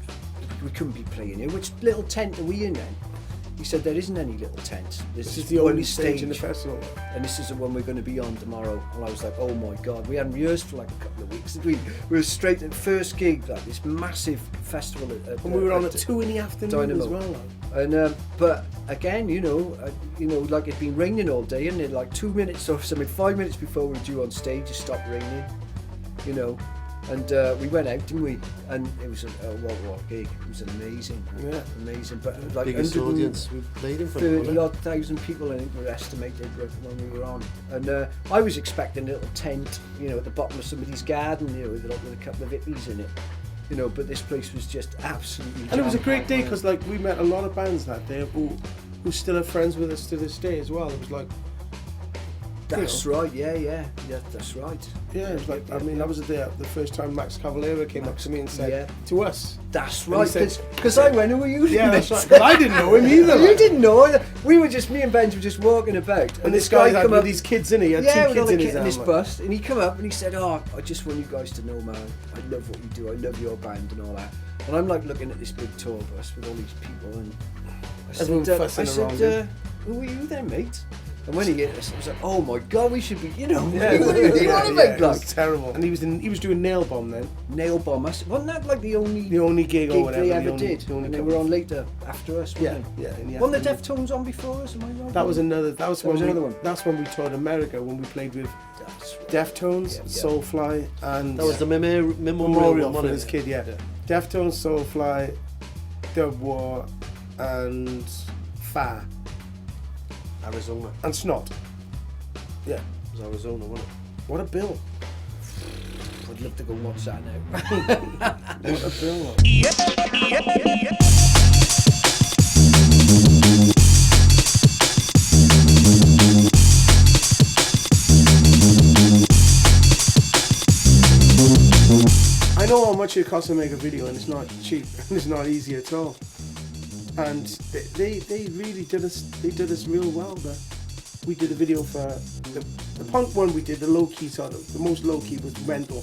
Speaker 2: we couldn't be playing here. Which little tent are we in then?" He said there isn't any little tent.
Speaker 1: This is the only stage in the festival.
Speaker 2: And this is the one we're going to be on tomorrow. And I was like, oh my God, we hadn't rehearsed for like a couple of weeks. We were straight at first gig, like this massive festival.
Speaker 1: And we were on at 2 in the afternoon
Speaker 2: Dynamo.
Speaker 1: as well.
Speaker 2: And but again, like it'd been raining all day, and then like 2 minutes or something, 5 minutes before we were due on stage, it stopped raining. And we went out, didn't we? And it was what a gig. It was amazing.
Speaker 1: Yeah,
Speaker 2: amazing. But like
Speaker 3: Biggest audience we've played in front of.
Speaker 2: 30,000 people, I think, were estimated when we were on. And I was expecting a little tent, at the bottom of somebody's garden, with a couple of hippies in it. But this place was just absolutely.
Speaker 1: And it was a great day because like we met a lot of bands that day who still are friends with us to this day as well. It was like.
Speaker 2: That's right, yeah, that's right.
Speaker 1: Yeah, it was like, I mean, that was the first time Max Cavalera came up to me and said to us.
Speaker 2: That's right, because I went, who are you?
Speaker 1: Yeah, that's right. But I didn't know him either.
Speaker 2: You didn't know. Me and Ben were just walking about.
Speaker 1: And this guy had with these kids in it. He had two kids
Speaker 2: in his bus. And he come up and he said, I just want you guys to know, man, I love what you do. I love your band and all that. And I'm like looking at this big tour bus with all these people. And I said, who are you then, mate? And when he hit us, I was like, "Oh my God, we should be,
Speaker 1: It was terrible. And he was doing Nail Bomb then.
Speaker 2: Nail Bomb, wasn't that like the only
Speaker 1: gig or whatever
Speaker 2: they ever did? And they were on later after us.
Speaker 1: Yeah.
Speaker 2: Wasn't the Deftones on before us? Am I right?
Speaker 1: That was another. That was another
Speaker 2: one.
Speaker 1: That's when we toured America when we played with Deftones, Soulfly, and
Speaker 3: that was the
Speaker 1: memorial for this kid. Yeah. Deftones, Soulfly, Dub War, and Fa.
Speaker 3: Arizona.
Speaker 1: And Snot. Yeah.
Speaker 3: It was Arizona, wasn't it?
Speaker 1: What a bill.
Speaker 2: I'd love to go watch that now.
Speaker 1: What a bill. I know how much it costs to make a video, and it's not cheap, and it's not easy at all. And they really did us. They did us real well. We did a video for the punk one. We did the low key sort of. The most low key was Mental.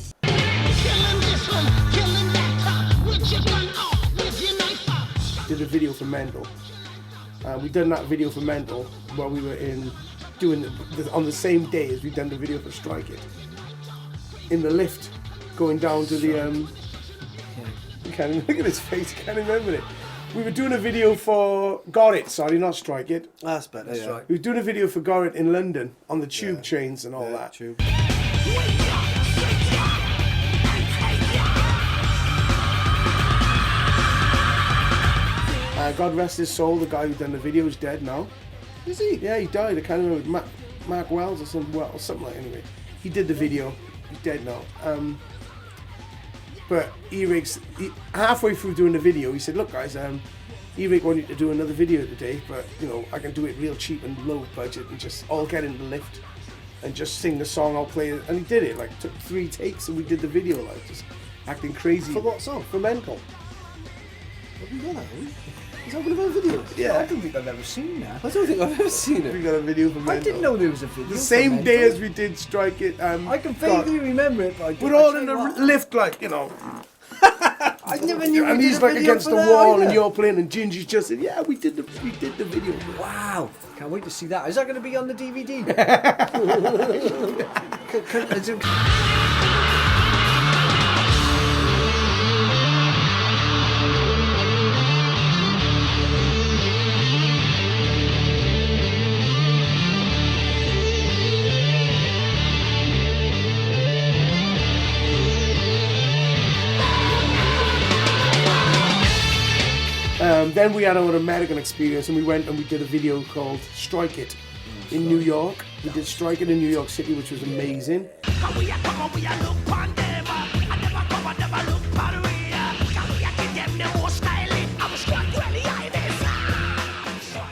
Speaker 1: Did a video for Mental. We done that video for Mental while we were doing on the same day as we done the video for Strike It. In the lift, going down to the. You can't even look at his face. I can't remember it. We were doing a video for Got It, sorry, not Strike It.
Speaker 3: That's better.
Speaker 2: That's right.
Speaker 1: We were doing a video for Got It in London on the tube trains and all that.
Speaker 3: Tube.
Speaker 1: God rest his soul, the guy who done the video is dead now.
Speaker 3: Is he?
Speaker 1: Yeah, he died. I can't remember, Mark Wells or something like that. Anyway, he did the video. He's dead now. But Earache, halfway through doing the video, he said, "Look, guys, Earache wanted to do another video today, but I can do it real cheap and low budget and just all get in the lift and just sing the song. I'll play it." And he did it. Like took 3 takes, and we did the video like just acting crazy.
Speaker 3: For what song?
Speaker 1: For Mental.
Speaker 3: Have we got that? Is that one of our videos?
Speaker 1: Yeah.
Speaker 2: I don't think I've ever seen that.
Speaker 3: I don't think I've ever seen it.
Speaker 1: We got a video for Mental.
Speaker 2: I didn't know there was a video.
Speaker 1: The same day as we did Strike It.
Speaker 2: I can vaguely remember it, but
Speaker 1: we're all in the lift, like
Speaker 2: I never knew.
Speaker 1: And he's like against the wall, and you're playing, and Gingy's just said, "Yeah, we did the video."
Speaker 2: Wow! Can't wait to see that. Is that going to be on the DVD?
Speaker 1: Then we had our American experience, and we went and we did a video called Strike It in New York. We did Strike It in New York City, which was amazing.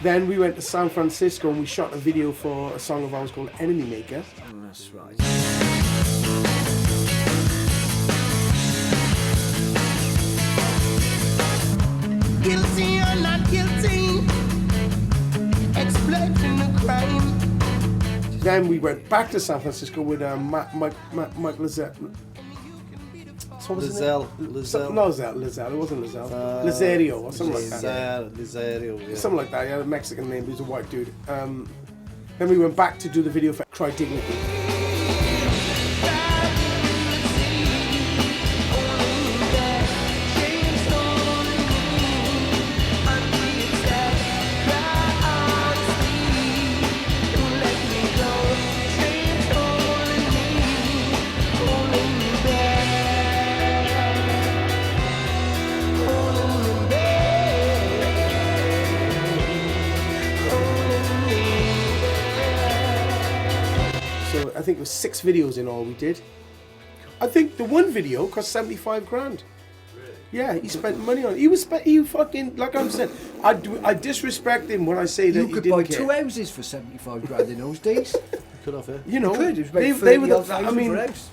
Speaker 1: Then we went to San Francisco and we shot a video for a song of ours called Enemy Maker.
Speaker 2: That's right.
Speaker 4: Guilty or not guilty, exploiting the crime.
Speaker 1: Then we went back to San Francisco with Mike Lizette. what was his name?
Speaker 3: Lizelle.
Speaker 1: No, Lizelle. It wasn't Lizelle. Lizario or something like that.
Speaker 3: Lizario, yeah.
Speaker 1: Something like that. He had a Mexican name. He was a white dude. Then we went back to do the video for Cry Dignity. I think it was 6 videos in all we did. I think the one video cost 75 grand. Yeah, he spent money on it. He fucking, like I said, I disrespect him when I say that
Speaker 2: You
Speaker 1: he
Speaker 2: could
Speaker 1: didn't
Speaker 2: buy
Speaker 1: care.
Speaker 2: 2 houses for 75 grand in those days.
Speaker 3: Could have, yeah.
Speaker 1: You know,
Speaker 2: You could. It was about
Speaker 1: they were
Speaker 2: 30,000
Speaker 1: I mean,
Speaker 2: for a house.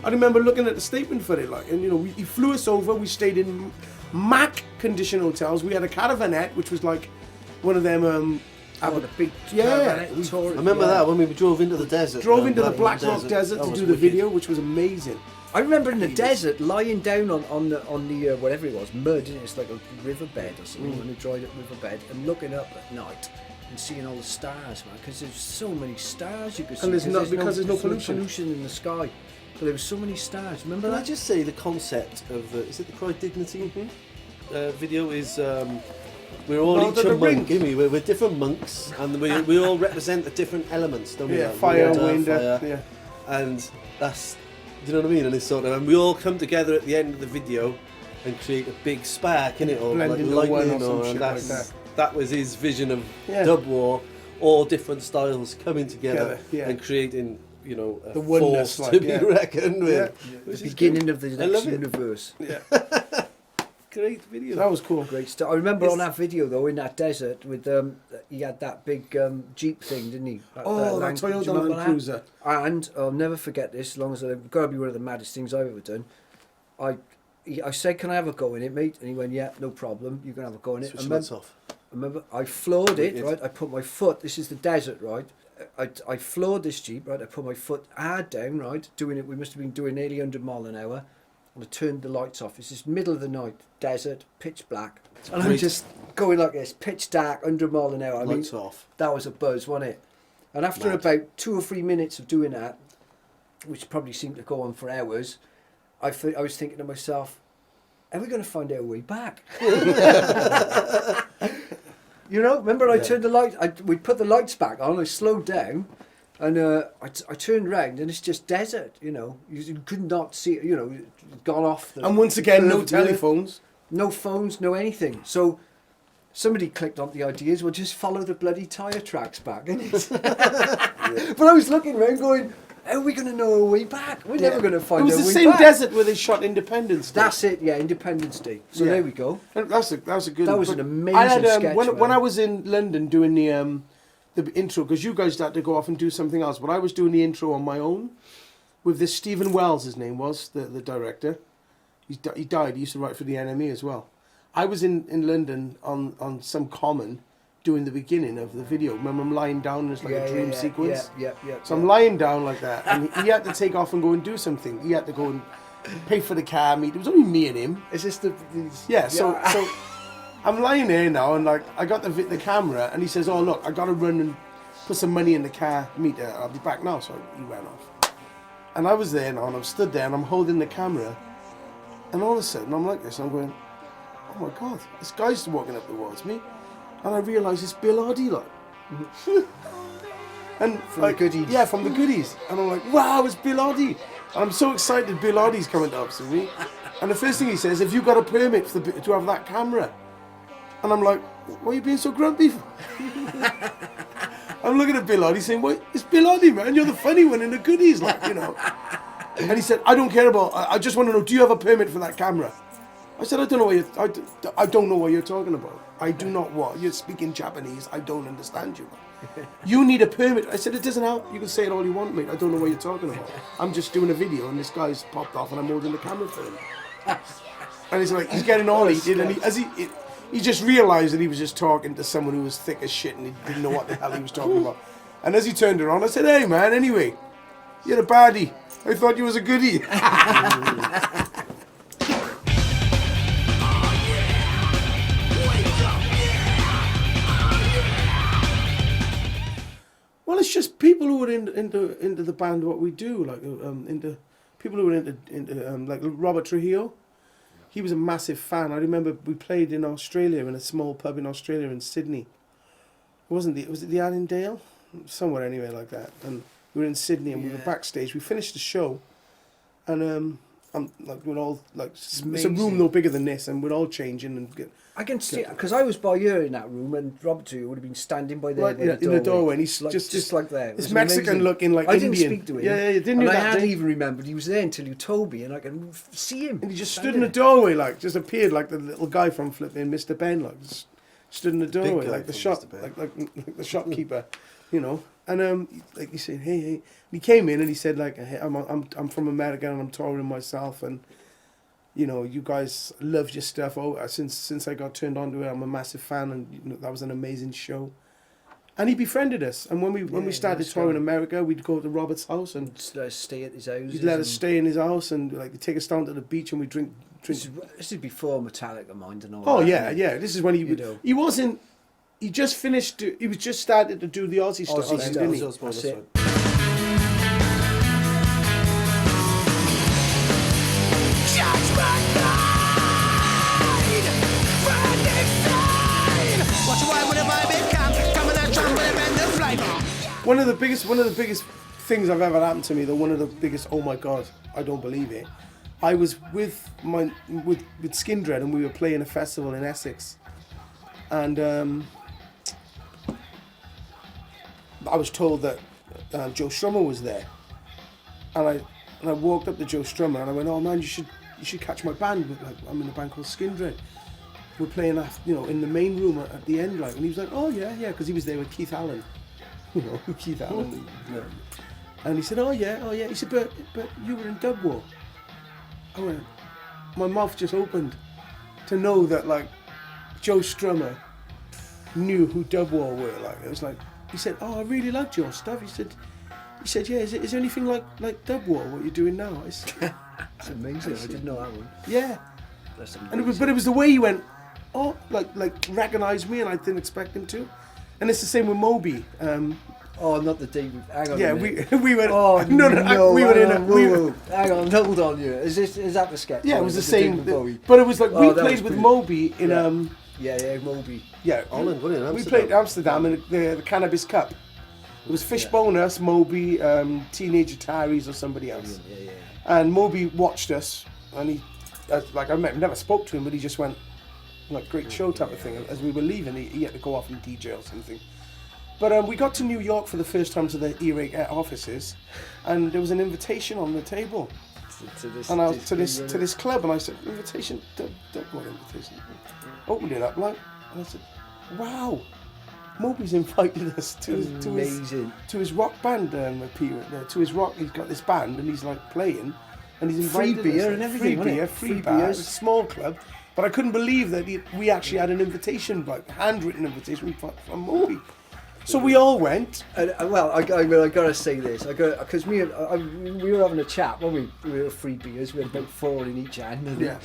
Speaker 1: I remember looking at the statement for it, like, and you know, he flew us over. We stayed in Mac condition hotels. We had a caravanette, which was like one of them.
Speaker 2: The big
Speaker 1: Yeah,
Speaker 2: tour.
Speaker 3: I remember that when we drove into the desert.
Speaker 1: Drove into the Black Rock Desert
Speaker 3: That
Speaker 1: to
Speaker 3: was
Speaker 1: do the
Speaker 3: wicked.
Speaker 1: video, which was amazing.
Speaker 2: I remember in the desert lying down on the whatever it was, mud, isn't it? It's like a riverbed or something, on a dried up riverbed, and looking up at night and seeing all the stars, man, because there's so many stars you could see.
Speaker 1: And there's no pollution.
Speaker 2: in the sky. But there were so many stars. Remember
Speaker 3: Can I
Speaker 2: that?
Speaker 3: just say the concept of is it the Cry Dignity video is we're all
Speaker 1: Lord
Speaker 3: each
Speaker 1: of
Speaker 3: a
Speaker 1: the Rings.
Speaker 3: monk, isn't we? We're different monks, and we all represent the different elements, don't we?
Speaker 1: Yeah,
Speaker 3: Like
Speaker 1: fire,
Speaker 3: water,
Speaker 1: wind,
Speaker 3: fire,
Speaker 1: yeah.
Speaker 3: and that's, do you know what I mean? And it's sort of, and we all come together at the end of the video and create a big spark, innit, or
Speaker 1: Blend
Speaker 3: like
Speaker 1: into one
Speaker 3: lightning,
Speaker 1: or some
Speaker 3: or
Speaker 1: shit
Speaker 3: and
Speaker 1: like
Speaker 3: that's
Speaker 1: that.
Speaker 3: that was his vision of
Speaker 1: Yeah.
Speaker 3: dub war, all different styles coming together
Speaker 1: Yeah.
Speaker 3: and creating, you know, a
Speaker 1: The oneness,
Speaker 3: force
Speaker 1: like,
Speaker 3: to
Speaker 1: yeah.
Speaker 3: be reckoned with.
Speaker 1: Yeah.
Speaker 3: Which
Speaker 2: The
Speaker 3: is
Speaker 2: beginning
Speaker 3: good.
Speaker 2: of the
Speaker 3: I
Speaker 2: next
Speaker 3: love it.
Speaker 2: universe.
Speaker 1: Yeah,
Speaker 3: Great video.
Speaker 1: that was cool.
Speaker 2: Great stuff. I remember on that video though, in that desert, with he had that big Jeep thing, didn't he?
Speaker 1: Oh, that
Speaker 2: do you
Speaker 1: Toyota
Speaker 2: remember
Speaker 1: Land
Speaker 2: that?
Speaker 1: Cruiser.
Speaker 2: And I'll never forget this. As long as I've got to be one of the maddest things I've ever done. I said, "Can I have a go in it, mate?" And he went, "Yeah, no problem. You can have a go in it."
Speaker 3: Switch
Speaker 2: I
Speaker 3: the lights off.
Speaker 2: remember, I floored it.
Speaker 3: Wicked.
Speaker 2: Right, I put my foot. This is the desert, right? I floored this Jeep, right? I put my foot hard down, right? Doing it. We must have been doing nearly 100 mile an hour. And I turned the lights off. This is middle of the night, desert, pitch black, and I'm
Speaker 3: Great.
Speaker 2: just going like this, pitch dark, 100 mile an hour. I mean,
Speaker 3: Lights off.
Speaker 2: that was a buzz, wasn't it? And after
Speaker 3: Mad.
Speaker 2: about 2 or 3 minutes of doing that, which probably seemed to go on for hours, I was thinking to myself, are we going to find our way back? You know, remember I turned the light, we put the lights back on, I slowed down, and I turned round, and it's just desert, you know. You could not see it, you know, it gone off.
Speaker 1: And once again, no
Speaker 2: curved, yeah.
Speaker 1: telephones.
Speaker 2: No phones, no anything. So somebody clicked on the ideas, well, just follow the bloody tyre tracks back, innit? But I was looking around going, how are we going to know our way back? We're never going to find
Speaker 1: It was
Speaker 2: our
Speaker 1: the
Speaker 2: way
Speaker 1: same
Speaker 2: back.
Speaker 1: desert where they shot Independence Day.
Speaker 2: That's it, yeah, Independence Day. So
Speaker 1: Yeah.
Speaker 2: there we go.
Speaker 1: And that was a good.
Speaker 2: That was
Speaker 1: but
Speaker 2: an amazing
Speaker 1: I had,
Speaker 2: sketch,
Speaker 1: when
Speaker 2: man.
Speaker 1: I was in London doing the intro, because you guys had to go off and do something else, but I was doing the intro on my own with this Stephen Wells. His name was the director. He died. He used to write for the NME as well. I was in London on some common doing the beginning of the video. Remember, I'm lying down. There's like a dream sequence.
Speaker 2: Yeah.
Speaker 1: So I'm lying down like that, and he had to take off and go and do something. He had to go and pay for the car meet. It was only me and him.
Speaker 2: Is this the...
Speaker 1: Yeah, so I'm lying there now, and like I got the camera, and he says, "Oh look, I got to run and put some money in the car meter. I'll be back now." So he ran off, and I was there now, and I'm stood there, and I'm holding the camera, and all of a sudden I'm like this, and I'm going, "Oh my God, this guy's walking up towards me," and I realise it's Bill Oddie, like. And
Speaker 2: From the Goodies.
Speaker 1: Yeah, from the Goodies. And I'm like, wow, it's Bill Oddie. And I'm so excited Bill Oddie's coming up to me. And the first thing he says, have you got a permit to have that camera? And I'm like, why are you being so grumpy for? I'm looking at Bill Oddie saying, well, it's Bill Oddie, man. You're the funny one in the Goodies, like, you know. And he said, I don't care about, I just want to know, do you have a permit for that camera? I said, I don't know what you're talking about. I do not what? You're speaking Japanese. I don't understand you. You need a permit. I said, it doesn't help. You can say it all you want, mate. I don't know what you're talking about. I'm just doing a video, and this guy's popped off, and I'm holding the camera for him. And he's like, he's getting all heated, and he just realised that he was just talking to someone who was thick as shit, and he didn't know what the hell he was talking about. And as he turned around, I said, hey, man, anyway, you're a baddie. I thought you was a goodie. Well, it's just people who were into the band, what we do, like into people who were into like Robert Trujillo. He was a massive fan. I remember we played in Australia in a small pub in Australia in Sydney. Was it the Annandale? Somewhere anyway like that. And we were in Sydney and we were backstage. We finished the show, and I'm like we're all like it's a room no bigger than this, and we're all changing and
Speaker 2: I can see because I was by you in that room, and Robert would have been standing by there
Speaker 1: right, in the doorway, and he's
Speaker 2: like,
Speaker 1: just
Speaker 2: like that.
Speaker 1: It's Mexican amazing. Looking like
Speaker 2: I
Speaker 1: Indian.
Speaker 2: didn't speak to him.
Speaker 1: Yeah, you didn't.
Speaker 2: And
Speaker 1: I
Speaker 2: hadn't even remembered he was there until you told me, and I can see him.
Speaker 1: And he just stood in the doorway, like just appeared like the little guy from flipping Mr. Ben, like just stood in the doorway, like the shop, like the shopkeeper, you know. And like he said, hey. And he came in and he said like, hey, I'm from America and I'm touring myself, and you know, you guys loved your stuff. Oh, since I got turned on to it, I'm a massive fan, and you know, that was an amazing show. And he befriended us. And when we started touring America, we'd go to Robert's house and
Speaker 2: stay at his house.
Speaker 1: He'd let us stay in his house, and like they'd take us down to the beach and we drink.
Speaker 2: This is before Metallica Mind and all.
Speaker 1: Oh
Speaker 2: that,
Speaker 1: yeah. This is when he wasn't. He just finished. He was just started to do the Aussie stuff, didn't he?
Speaker 2: That's it.
Speaker 1: One of the biggest things I've ever happened to me, one of the biggest, oh my God, I don't believe it. I was with Skindred, and we were playing a festival in Essex, and I was told that Joe Strummer was there, and I walked up to Joe Strummer and I went, oh man, you should catch my band. Like, I'm in a band called Skindred. We're playing, in the main room at the end, like. And he was like, oh yeah, because he was there with Keith Allen. You know who Keith Allen. Yeah. And he said, oh yeah. He said, but you were in Dub War. I went, my mouth just opened to know that like Joe Strummer knew who Dub War were. Like, it was like, he said, oh, I really liked your stuff. He said, yeah, is there anything like Dub War, what you're doing now?
Speaker 2: It's amazing. I didn't know that one.
Speaker 1: Yeah. But it was the way he went, oh, like recognised me, and I didn't expect him to. And it's the same with Moby.
Speaker 2: Oh, not the David. Hang on.
Speaker 1: Yeah, we went.
Speaker 2: Oh no!
Speaker 1: We were in a.
Speaker 2: Hang on, hold on. You is that the sketch?
Speaker 1: Yeah, it was the same. But it was like we played with Moby in
Speaker 2: Yeah, Moby.
Speaker 1: Yeah,
Speaker 3: Holland, wasn't it? Amsterdam.
Speaker 1: We played Amsterdam in the Cannabis Cup. It was Fishbone, us, Moby, Teenage Ataris, or somebody else.
Speaker 2: Yeah.
Speaker 1: And Moby watched us, and he, I never spoke to him, but he just went, like, great show type of thing. As we were leaving, he had to go off and DJ or something. But we got to New York for the first time to the Earache offices, and there was an invitation on the table. To this club, and I said, invitation, what invitation? Opened it up, like, and I said, wow, Moby's invited us to his rock band, to his rock. He's got this band, and he's like playing, and he's invited
Speaker 2: free beer
Speaker 1: us,
Speaker 2: and everything,
Speaker 1: free bar, a small club. But I couldn't believe that we actually had an invitation, like handwritten invitation from Moby. So we all went.
Speaker 2: Well, I gotta say this. Because we were having a chat, weren't we? We were free beers. We had about 4 in each hand. And
Speaker 1: yeah.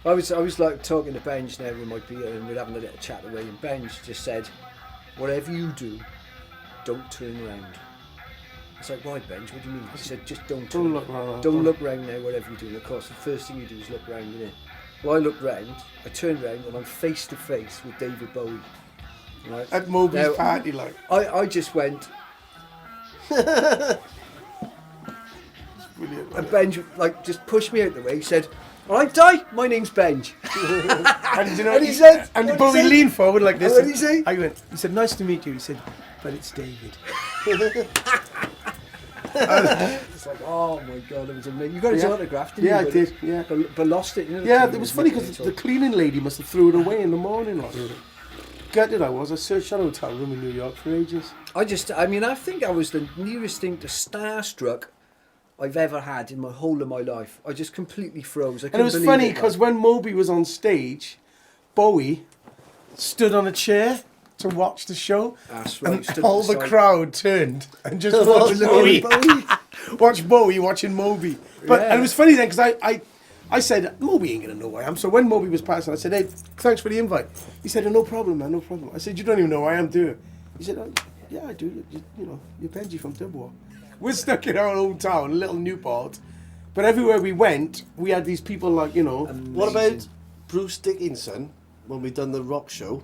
Speaker 2: I was like talking to Benj now with my beer, and we're having a little chat away. And Benj just said, "Whatever you do, don't turn around." It's like, why, Benj? What do you mean? He said, just don't look round. Don't look round now. Whatever you do, and of course, the first thing you do is look round, innit? Well, I looked round. I turned round, and I'm face to face with David Bowie. Right.
Speaker 1: At Moby's party, like.
Speaker 2: I just went.
Speaker 1: Brilliant.
Speaker 2: And Benj just pushed me out the way. He said, "All right, Di, my name's Benj."
Speaker 1: And you know,
Speaker 2: and he said,
Speaker 1: and Bowie leaned forward like this.
Speaker 2: What did he say?
Speaker 1: He said, "Nice to meet you." He said, "But it's David."
Speaker 2: It's like, oh my God, it was amazing. You got his autograph, didn't you?
Speaker 1: Yeah, I did. Yeah,
Speaker 2: but lost it. You know,
Speaker 1: yeah, it was funny because the cleaning lady must have threw it away in the morning. Like, gutted I was. I searched that hotel room in New York for ages.
Speaker 2: I think I was the nearest thing to starstruck I've ever had in my whole of my life. I just completely froze. And
Speaker 1: it was funny because when Moby was on stage, Bowie stood on a chair to watch the show,
Speaker 2: right,
Speaker 1: and all the crowd turned and just watched Bowie. Watch Bowie watching Moby. But and it was funny then because I said, Moby ain't going to know who I am. So when Moby was passing, I said, hey, thanks for the invite. He said, oh, no problem, man, no problem. I said, you don't even know who I am, do you? He said, oh, Yeah, I do. You know, you're Benji from Dubwar. We're stuck in our own town, a little Newport. But everywhere we went, we had these people like, you know.
Speaker 3: What about Bruce Dickinson, when we done the rock show,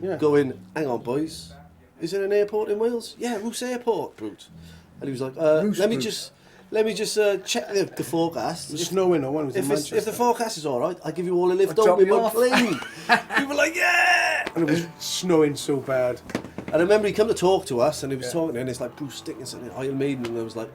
Speaker 1: Yeah.
Speaker 3: going, hang on boys, is there an airport in Wales? Yeah, Roos Airport, Bruce. And he was like, let me just check the forecast.
Speaker 1: It was snowing or one was in Manchester.
Speaker 3: If the forecast is all right, I'll give you all a lift
Speaker 2: I'll
Speaker 3: home
Speaker 2: drop
Speaker 3: in
Speaker 2: you
Speaker 3: my
Speaker 2: off.
Speaker 3: plane. We were like, yeah!
Speaker 1: And it was snowing so bad.
Speaker 3: And I remember he come to talk to us, and he was talking, and it's like Bruce Dickinson, Iron Maiden, and I was like,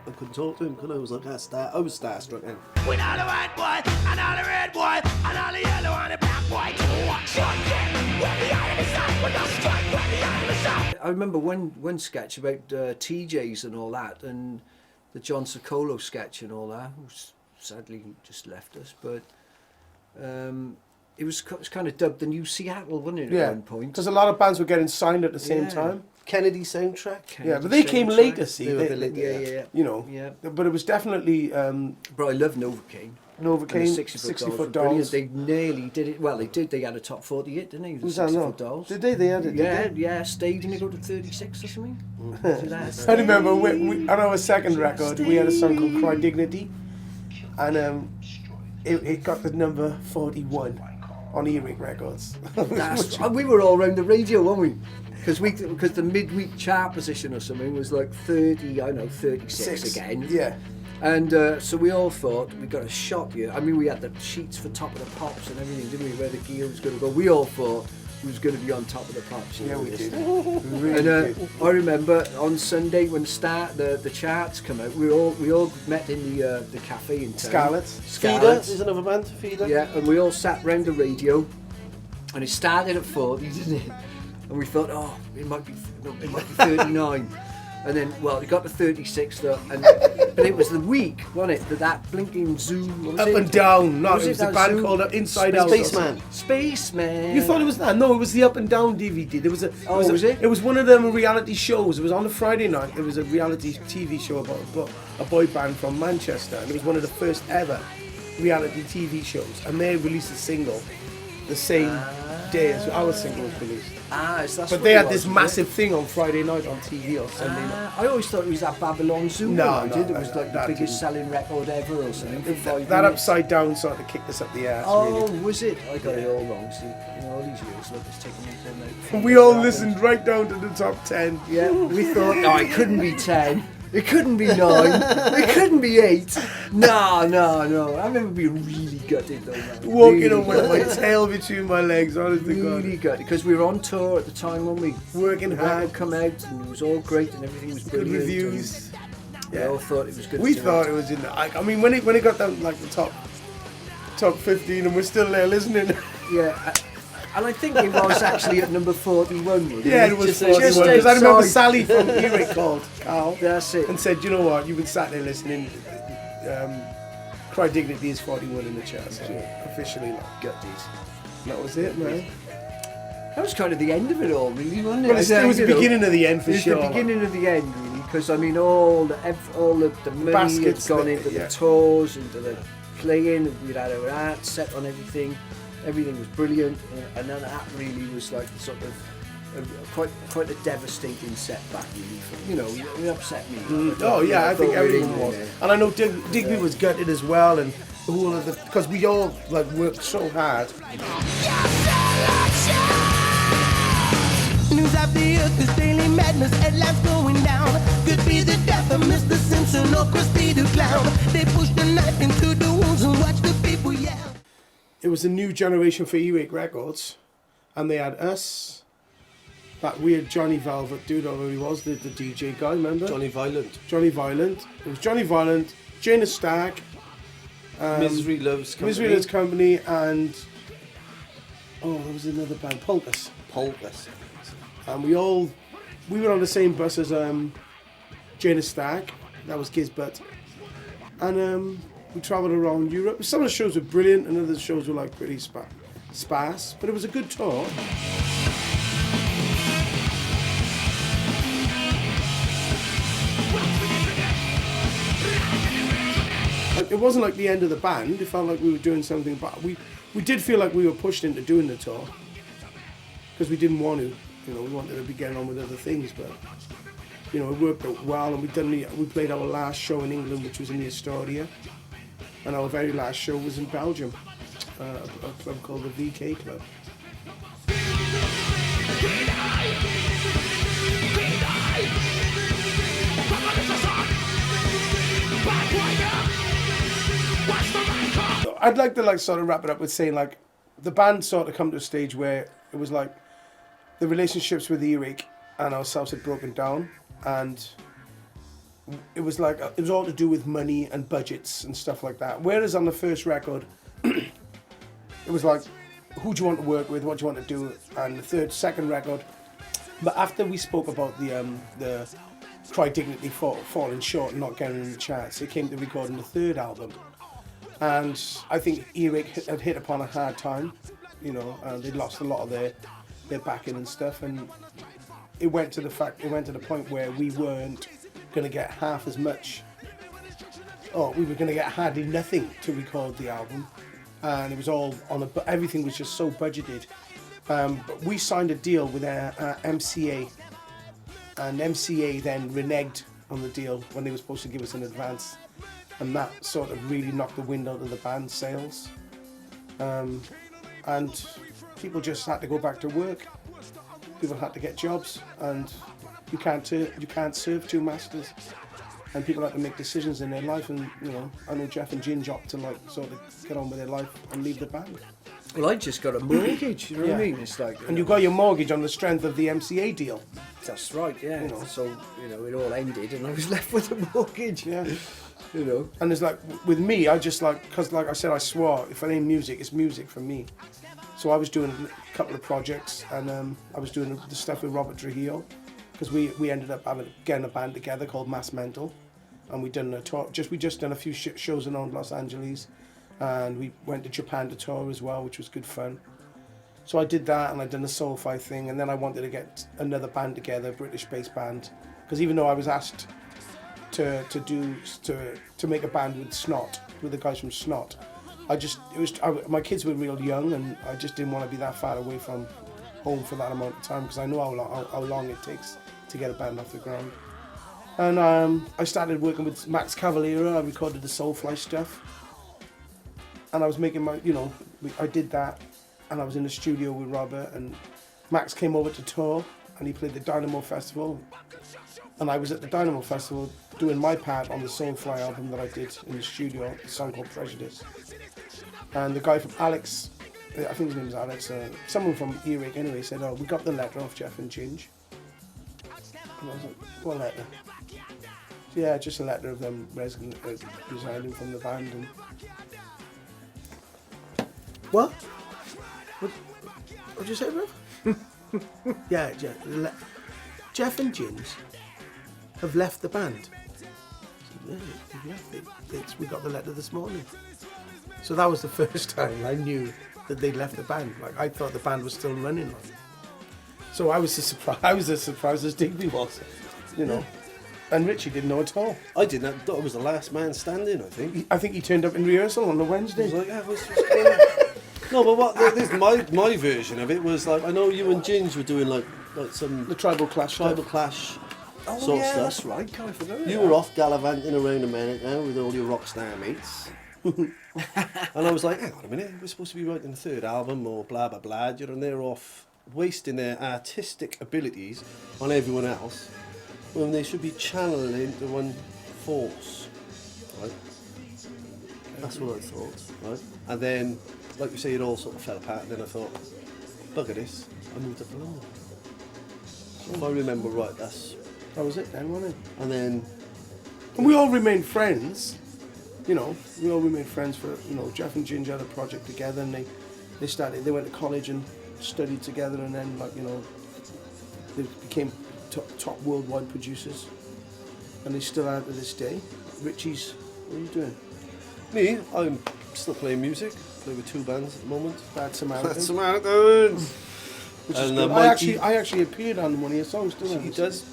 Speaker 3: I couldn't talk to him, could I? I was like, I was starstruck then.
Speaker 4: With all the white boy, and all the red boy, and all the yellow and the black boy. Short kick, where the enemy shot, with the strike, where the enemy shot.
Speaker 2: I remember one sketch about TJs and all that, and the John Socolo sketch and all that, who sadly just left us, but it was kind of dubbed the new Seattle, wasn't it, at
Speaker 1: Yeah,
Speaker 2: one point?
Speaker 1: because a lot of bands were getting signed at the same
Speaker 2: Yeah.
Speaker 1: time.
Speaker 3: Kennedy soundtrack.
Speaker 1: Yeah, but they came later, see.
Speaker 3: They were a bit later,
Speaker 2: Yeah.
Speaker 1: You know.
Speaker 2: Yeah.
Speaker 1: But it was definitely
Speaker 2: But I love Novocaine.
Speaker 1: Novocaine,
Speaker 2: 60
Speaker 1: Foot
Speaker 2: Dolls.
Speaker 1: Dolls.
Speaker 2: They nearly did it. Well, they did. They had a top 40 hit, didn't they? The
Speaker 1: Who's that
Speaker 2: 60
Speaker 1: now?
Speaker 2: Foot Dolls.
Speaker 1: Did they? They had it, did
Speaker 2: Yeah,
Speaker 1: they?
Speaker 2: yeah. Stayed and they go to 36 or something.
Speaker 1: I remember we, on our second record, we had a song called Cry Dignity, and it got the number 41 on Earache Records.
Speaker 2: We were all around the radio, weren't we? Because the midweek chart position or something was like 30, 36 again.
Speaker 1: Yeah.
Speaker 2: And so we all thought we got a shot here. I mean, we had the sheets for Top of the Pops and everything, didn't we? Where the gear was going to go. We all thought we was going to be on Top of the Pops.
Speaker 1: Yeah, we did.
Speaker 2: And
Speaker 1: We really did.
Speaker 2: I remember on Sunday when the charts come out, we all met in the cafe in town.
Speaker 1: Scarlet's.
Speaker 3: Feeder,
Speaker 2: Scarlet's.
Speaker 3: there's another band, Feeder.
Speaker 2: Yeah, and we all sat round the radio, and it started at 40, didn't it? And we thought, oh, it might be 39. And then, well, it got to 36 though, but it was the week, wasn't it? That blinking Zoom. What was
Speaker 1: Up
Speaker 2: it?
Speaker 1: and Down. No,
Speaker 2: Was
Speaker 1: it was the
Speaker 2: that
Speaker 1: band
Speaker 2: Zoom?
Speaker 1: called Inside Out.
Speaker 3: Spaceman.
Speaker 2: Spaceman.
Speaker 1: You thought it was that? No, it was the Up and Down DVD. There was a.
Speaker 2: Oh, was it?
Speaker 1: It was one of them reality shows. It was on a Friday night. It was a reality TV show about a boy band from Manchester, and it was one of the first ever reality TV shows. And they released a single the same day as our single was released.
Speaker 2: That's
Speaker 1: But
Speaker 2: what
Speaker 1: they
Speaker 2: it
Speaker 1: had
Speaker 2: was,
Speaker 1: this
Speaker 2: was
Speaker 1: massive thing on Friday night on TV or Sunday night.
Speaker 2: I always thought it was that Babylon Zoo.
Speaker 1: No,
Speaker 2: one,
Speaker 1: no,
Speaker 2: did. It was like the
Speaker 1: that
Speaker 2: biggest
Speaker 1: didn't.
Speaker 2: selling record ever or something. For 5
Speaker 1: That
Speaker 2: minutes.
Speaker 1: Upside Down sort of kicked us up the ass.
Speaker 2: Oh,
Speaker 1: Really.
Speaker 2: was it? I got it all wrong. See, all these years, look, it's taken me to
Speaker 1: And we all listened right down to the top 10.
Speaker 2: Yeah, we thought, no, it couldn't be 10. It couldn't be 9. It couldn't be 8. No. I remember being really gutted though, man.
Speaker 1: Walking
Speaker 2: really
Speaker 1: away with my tail between my legs, honest to God.
Speaker 2: Really gutted. Because we were on tour at the time, weren't we?
Speaker 1: Working
Speaker 2: The record
Speaker 1: hard.
Speaker 2: come out and it was all great and everything was
Speaker 1: Good
Speaker 2: brilliant.
Speaker 1: reviews.
Speaker 2: We all thought it was good.
Speaker 1: We
Speaker 2: to
Speaker 1: thought it was in the. I mean, when it got down like the top 15, and we're still there listening.
Speaker 2: Yeah. And I think it was actually at number 41. Wasn't
Speaker 1: Yeah, it was
Speaker 2: Just
Speaker 1: 41.
Speaker 2: outside.
Speaker 1: Because I remember Sally from Earache called Carl
Speaker 2: That's it.
Speaker 1: and said, you know what, you've been sat there listening. Cry Dignity is 41 in the chart, so officially like,
Speaker 2: Gutted.
Speaker 1: that was it, man.
Speaker 2: That was kind of the end of it all, really, wasn't it?
Speaker 1: Well, it was the
Speaker 2: You know,
Speaker 1: beginning of the end for
Speaker 2: It was
Speaker 1: sure.
Speaker 2: the beginning of the end, really, because I mean, all the money had
Speaker 1: baskets
Speaker 2: gone
Speaker 1: that-
Speaker 2: into
Speaker 1: yeah.
Speaker 2: the tours, into the playing. We had our art set on everything. Everything was brilliant, and then that really was like sort of quite a devastating setback, really. For, you know, it upset me.
Speaker 1: Oh yeah, I think
Speaker 2: thought we were
Speaker 1: everyone
Speaker 2: in
Speaker 1: was,
Speaker 2: there.
Speaker 1: and I know Digby was gutted as well, and all of the because we all like worked so hard.
Speaker 4: News of the earth is daily madness, headlines going down. Could be the death of Mr. Simpson or Krusty the Clown. They push the knife into the wounds and watch the people yell.
Speaker 1: It was a new generation for Earache Records, and they had us, that weird Johnny Velvet dude, or who he was, the DJ guy, remember?
Speaker 3: Johnny Violent.
Speaker 1: Johnny Violent. It was Johnny Violent, Jana Stack,
Speaker 3: Misery Loves Company.
Speaker 1: Misery Loves Company, and there was another band, Polkas.
Speaker 3: Polkas.
Speaker 1: And we were on the same bus as Jana Stack, that was Gisbert, and we travelled around Europe. Some of the shows were brilliant, and other shows were like pretty sparse, but it was a good tour. It wasn't like the end of the band. It felt like we were doing something, but we did feel like we were pushed into doing the tour because we didn't want to. You know, we wanted to be getting on with other things, but you know, it worked out well. And we played our last show in England, which was in the Astoria, and our very last show was in Belgium, a club called the VK Club. I'd like to like sort of wrap it up with saying like the band sort of come to a stage where it was like the relationships with Earache and ourselves had broken down, and it was like it was all to do with money and budgets and stuff like that. Whereas on the first record, it was like, who do you want to work with? What do you want to do? And the second record. But after we spoke about the Cry Dignity falling short and not getting in the charts, it came to recording the third album. And I think Earache had hit upon a hard time, you know, they'd lost a lot of their backing and stuff, and it went to the point where we weren't going to get half as much, or we were going to get hardly nothing to record the album, and it was all on everything was just so budgeted. But we signed a deal with our MCA, and MCA then reneged on the deal when they were supposed to give us an advance. And that sort of really knocked the wind out of the band's sails. And people just had to go back to work. People had to get jobs, and you can't serve two masters. And people had to make decisions in their life, and you know, I know Jeff and Ginge opted to like sort of get on with their life and leave the band.
Speaker 2: Well, I just got a mortgage, you know what I mean? It's like,
Speaker 1: and you got your mortgage on the strength of the MCA deal.
Speaker 2: That's right, yeah.
Speaker 1: You know.
Speaker 2: So, you know, it all ended and I was left with a mortgage.
Speaker 1: Yeah.
Speaker 2: You know.
Speaker 1: And it's like, with me, I just like, because like I said, I swore, if it ain't music, it's music for me. So I was doing a couple of projects, and I was doing the stuff with Robert Trujillo, because we ended up getting a band together called Mass Mental, and we done a tour, we just done a few shows around Los Angeles, and we went to Japan to tour as well, which was good fun. So I did that, and I done the Soulfly thing, and then I wanted to get another band together, a British-based band, because even though I was asked to make a band with Snot, with the guys from Snot, my kids were real young, and I just didn't want to be that far away from home for that amount of time, because I know how long it takes to get a band off the ground. And I started working with Max Cavalera. I recorded the Soulfly stuff, and I was making my, you know, I did that, and I was in the studio with Robert, and Max came over to tour, and he played the Dynamo Festival, and I was at the Dynamo Festival doing my part on the Soulfly album that I did in the studio, a song called Prejudice. And the guy from Alex, I think his name is Alex, someone from Earache anyway, said, oh, we got the letter off Jeff and Ginge. And I was like, what letter? Yeah, just a letter of them resigning from the band. And what? What'd you say, bro? Yeah, Jeff and Ginge have left the band. Yeah, they've left. We got the letter this morning. So that was the first time I knew that they'd left the band. Like, I thought the band was still running. Like. So I was as surprised as Digby was, you know. And Richie didn't know at all.
Speaker 3: I didn't. I thought I was the last man standing, I think.
Speaker 1: I think he turned up in rehearsal on the Wednesday.
Speaker 3: I was like, yeah, what's going on? No, but this is my version of it was like, I know you and Ginge were doing like some...
Speaker 1: The Tribal Clash
Speaker 3: sort of stuff.
Speaker 2: That's right. God, I forgot.
Speaker 3: You were off gallivanting around America with all your rock star mates. And I was like, hang on a minute, we're supposed to be writing the third album or blah, blah, blah. You know, and they're off wasting their artistic abilities on everyone else when they should be channeling the one force, right? That's what I thought, right? And then, like you say, it all sort of fell apart, and then I thought, bugger this, I moved up to London. So if I remember right,
Speaker 1: that was it then, wasn't it?
Speaker 3: And then...
Speaker 1: And we all remained friends, you know, for, you know, Jeff and Ginge had a project together, and they went to college and studied together, and then, like, you know, they became top worldwide producers, and they still are to this day. Richie's, what are you doing?
Speaker 3: Me, I'm still playing music. Play with two bands at the moment.
Speaker 1: Bad Samaritan.
Speaker 3: Bad Samaritans.
Speaker 1: Which is good. I actually appeared on one of your songs, didn't I?
Speaker 3: He does.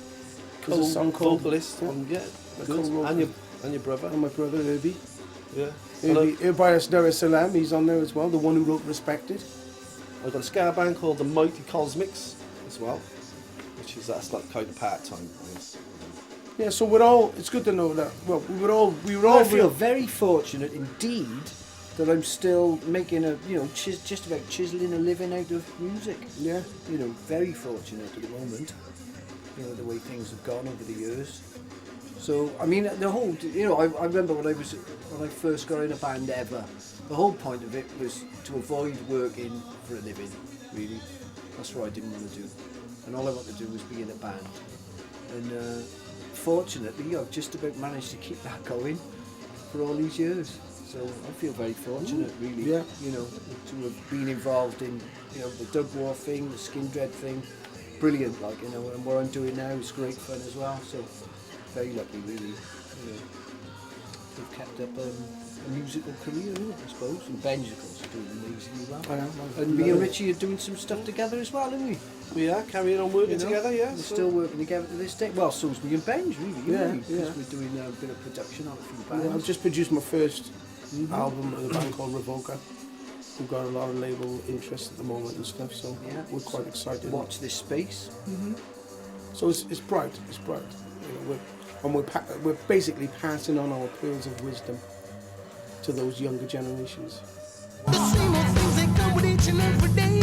Speaker 1: There's a song called
Speaker 3: vocalist. Yeah. Good. And your brother.
Speaker 1: And my brother Herbie.
Speaker 3: Yeah.
Speaker 1: Irbias Dar es Salaam, he's on there as well. The one who wrote Respected.
Speaker 3: I've got a ska band called the Mighty Cosmics as well. which is that's like kind of part time.
Speaker 1: Yeah, so we're all. It's good to know that. Well, we were all
Speaker 2: I feel very fortunate indeed that I'm still making just about chiseling a living out of music.
Speaker 1: Yeah.
Speaker 2: You know, very fortunate at the moment. You know, the way things have gone over the years. So, I mean, the whole, I remember when I first got in a band ever, the whole point of it was to avoid working for a living, really. That's what I didn't want to do. And all I wanted to do was be in a band. And fortunately, I've just about managed to keep that going for all these years. So I feel very fortunate, really,
Speaker 1: Yeah.
Speaker 2: To have been involved in, the Dub War thing, the skindred thing. Brilliant, and what I'm doing now is great fun as well. So very lucky, really, to have kept up a musical career, I suppose. And Ben's, of course, is doing amazingly well.
Speaker 1: I am.
Speaker 2: And me and Richie are doing some stuff together as well, aren't we?
Speaker 3: We are carrying on working together, yeah.
Speaker 2: We're still working together to this day. Well, so's me and Ben's, really,
Speaker 1: Yeah,
Speaker 2: because
Speaker 1: yeah.
Speaker 2: we're doing a bit of production on a few
Speaker 1: Yeah,
Speaker 2: bands.
Speaker 1: I've just produced my first album with a band called Revoker. We've got a lot of label interest at the moment and stuff, so
Speaker 2: Yeah.
Speaker 1: we're quite excited.
Speaker 2: Watch this space.
Speaker 1: So it's bright. It's bright. We're basically passing on our pearls of wisdom to those younger generations.
Speaker 4: The same old things that come with each and every day.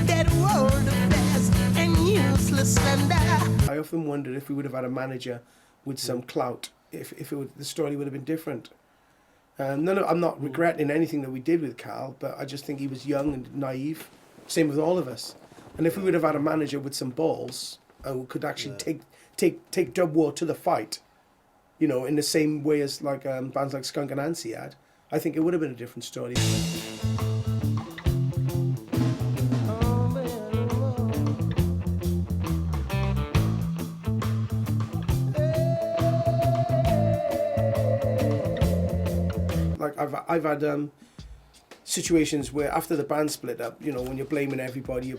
Speaker 4: That world of fast and useless slander.
Speaker 1: I often wondered if we would have had a manager with some clout, if the story would have been different. No, I'm not regretting anything that we did with Carl, but I just think he was young and naive. Same with all of us. And if we would have had a manager with some balls who could actually take Dub War to the fight, in the same way as like bands like Skunk and Nancy had, I think it would have been a different story. Like I've had situations where after the band split up, when you're blaming everybody.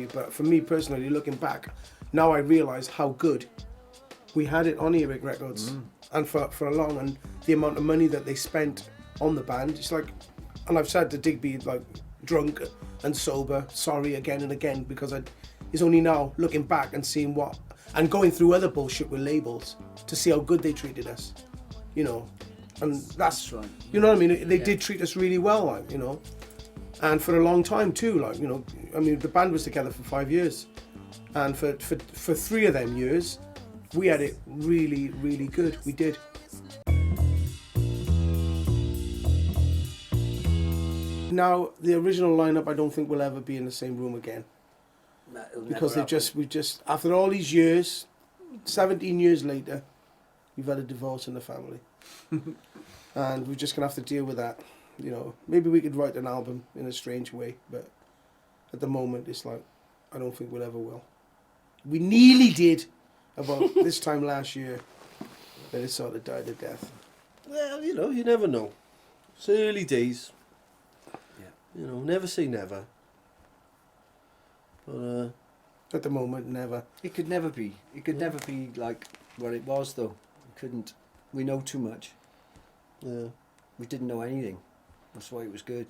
Speaker 1: But for me personally, looking back, now I realise how good we had it on Earache Records, and for a long, and the amount of money that they spent on the band. It's like, and I've said to Digby, like, drunk and sober, sorry again and again, because it's only now looking back and seeing and going through other bullshit with labels to see how good they treated us, and that's
Speaker 2: right.
Speaker 1: You know what I mean? They did treat us really well, like, and for a long time too, like, I mean, the band was together for 5 years, and for 3 of them years, we had it really, really good. We did. Now, the original lineup, I don't think will ever be in the same room again, because we just after all these years, 17 years later, we've had a divorce in the family. And we're just gonna have to deal with that. Maybe we could write an album in a strange way, but at the moment it's like, I don't think we'll ever will. We nearly did about this time last year, but it sort of died a death.
Speaker 3: Well, you never know. It's early days.
Speaker 2: Yeah.
Speaker 3: Never say never. But
Speaker 1: At the moment, never.
Speaker 2: It could never be. It could never be like what it was, though. It couldn't. We know too much.
Speaker 3: yeah.
Speaker 2: We didn't know anything. That's why it was good.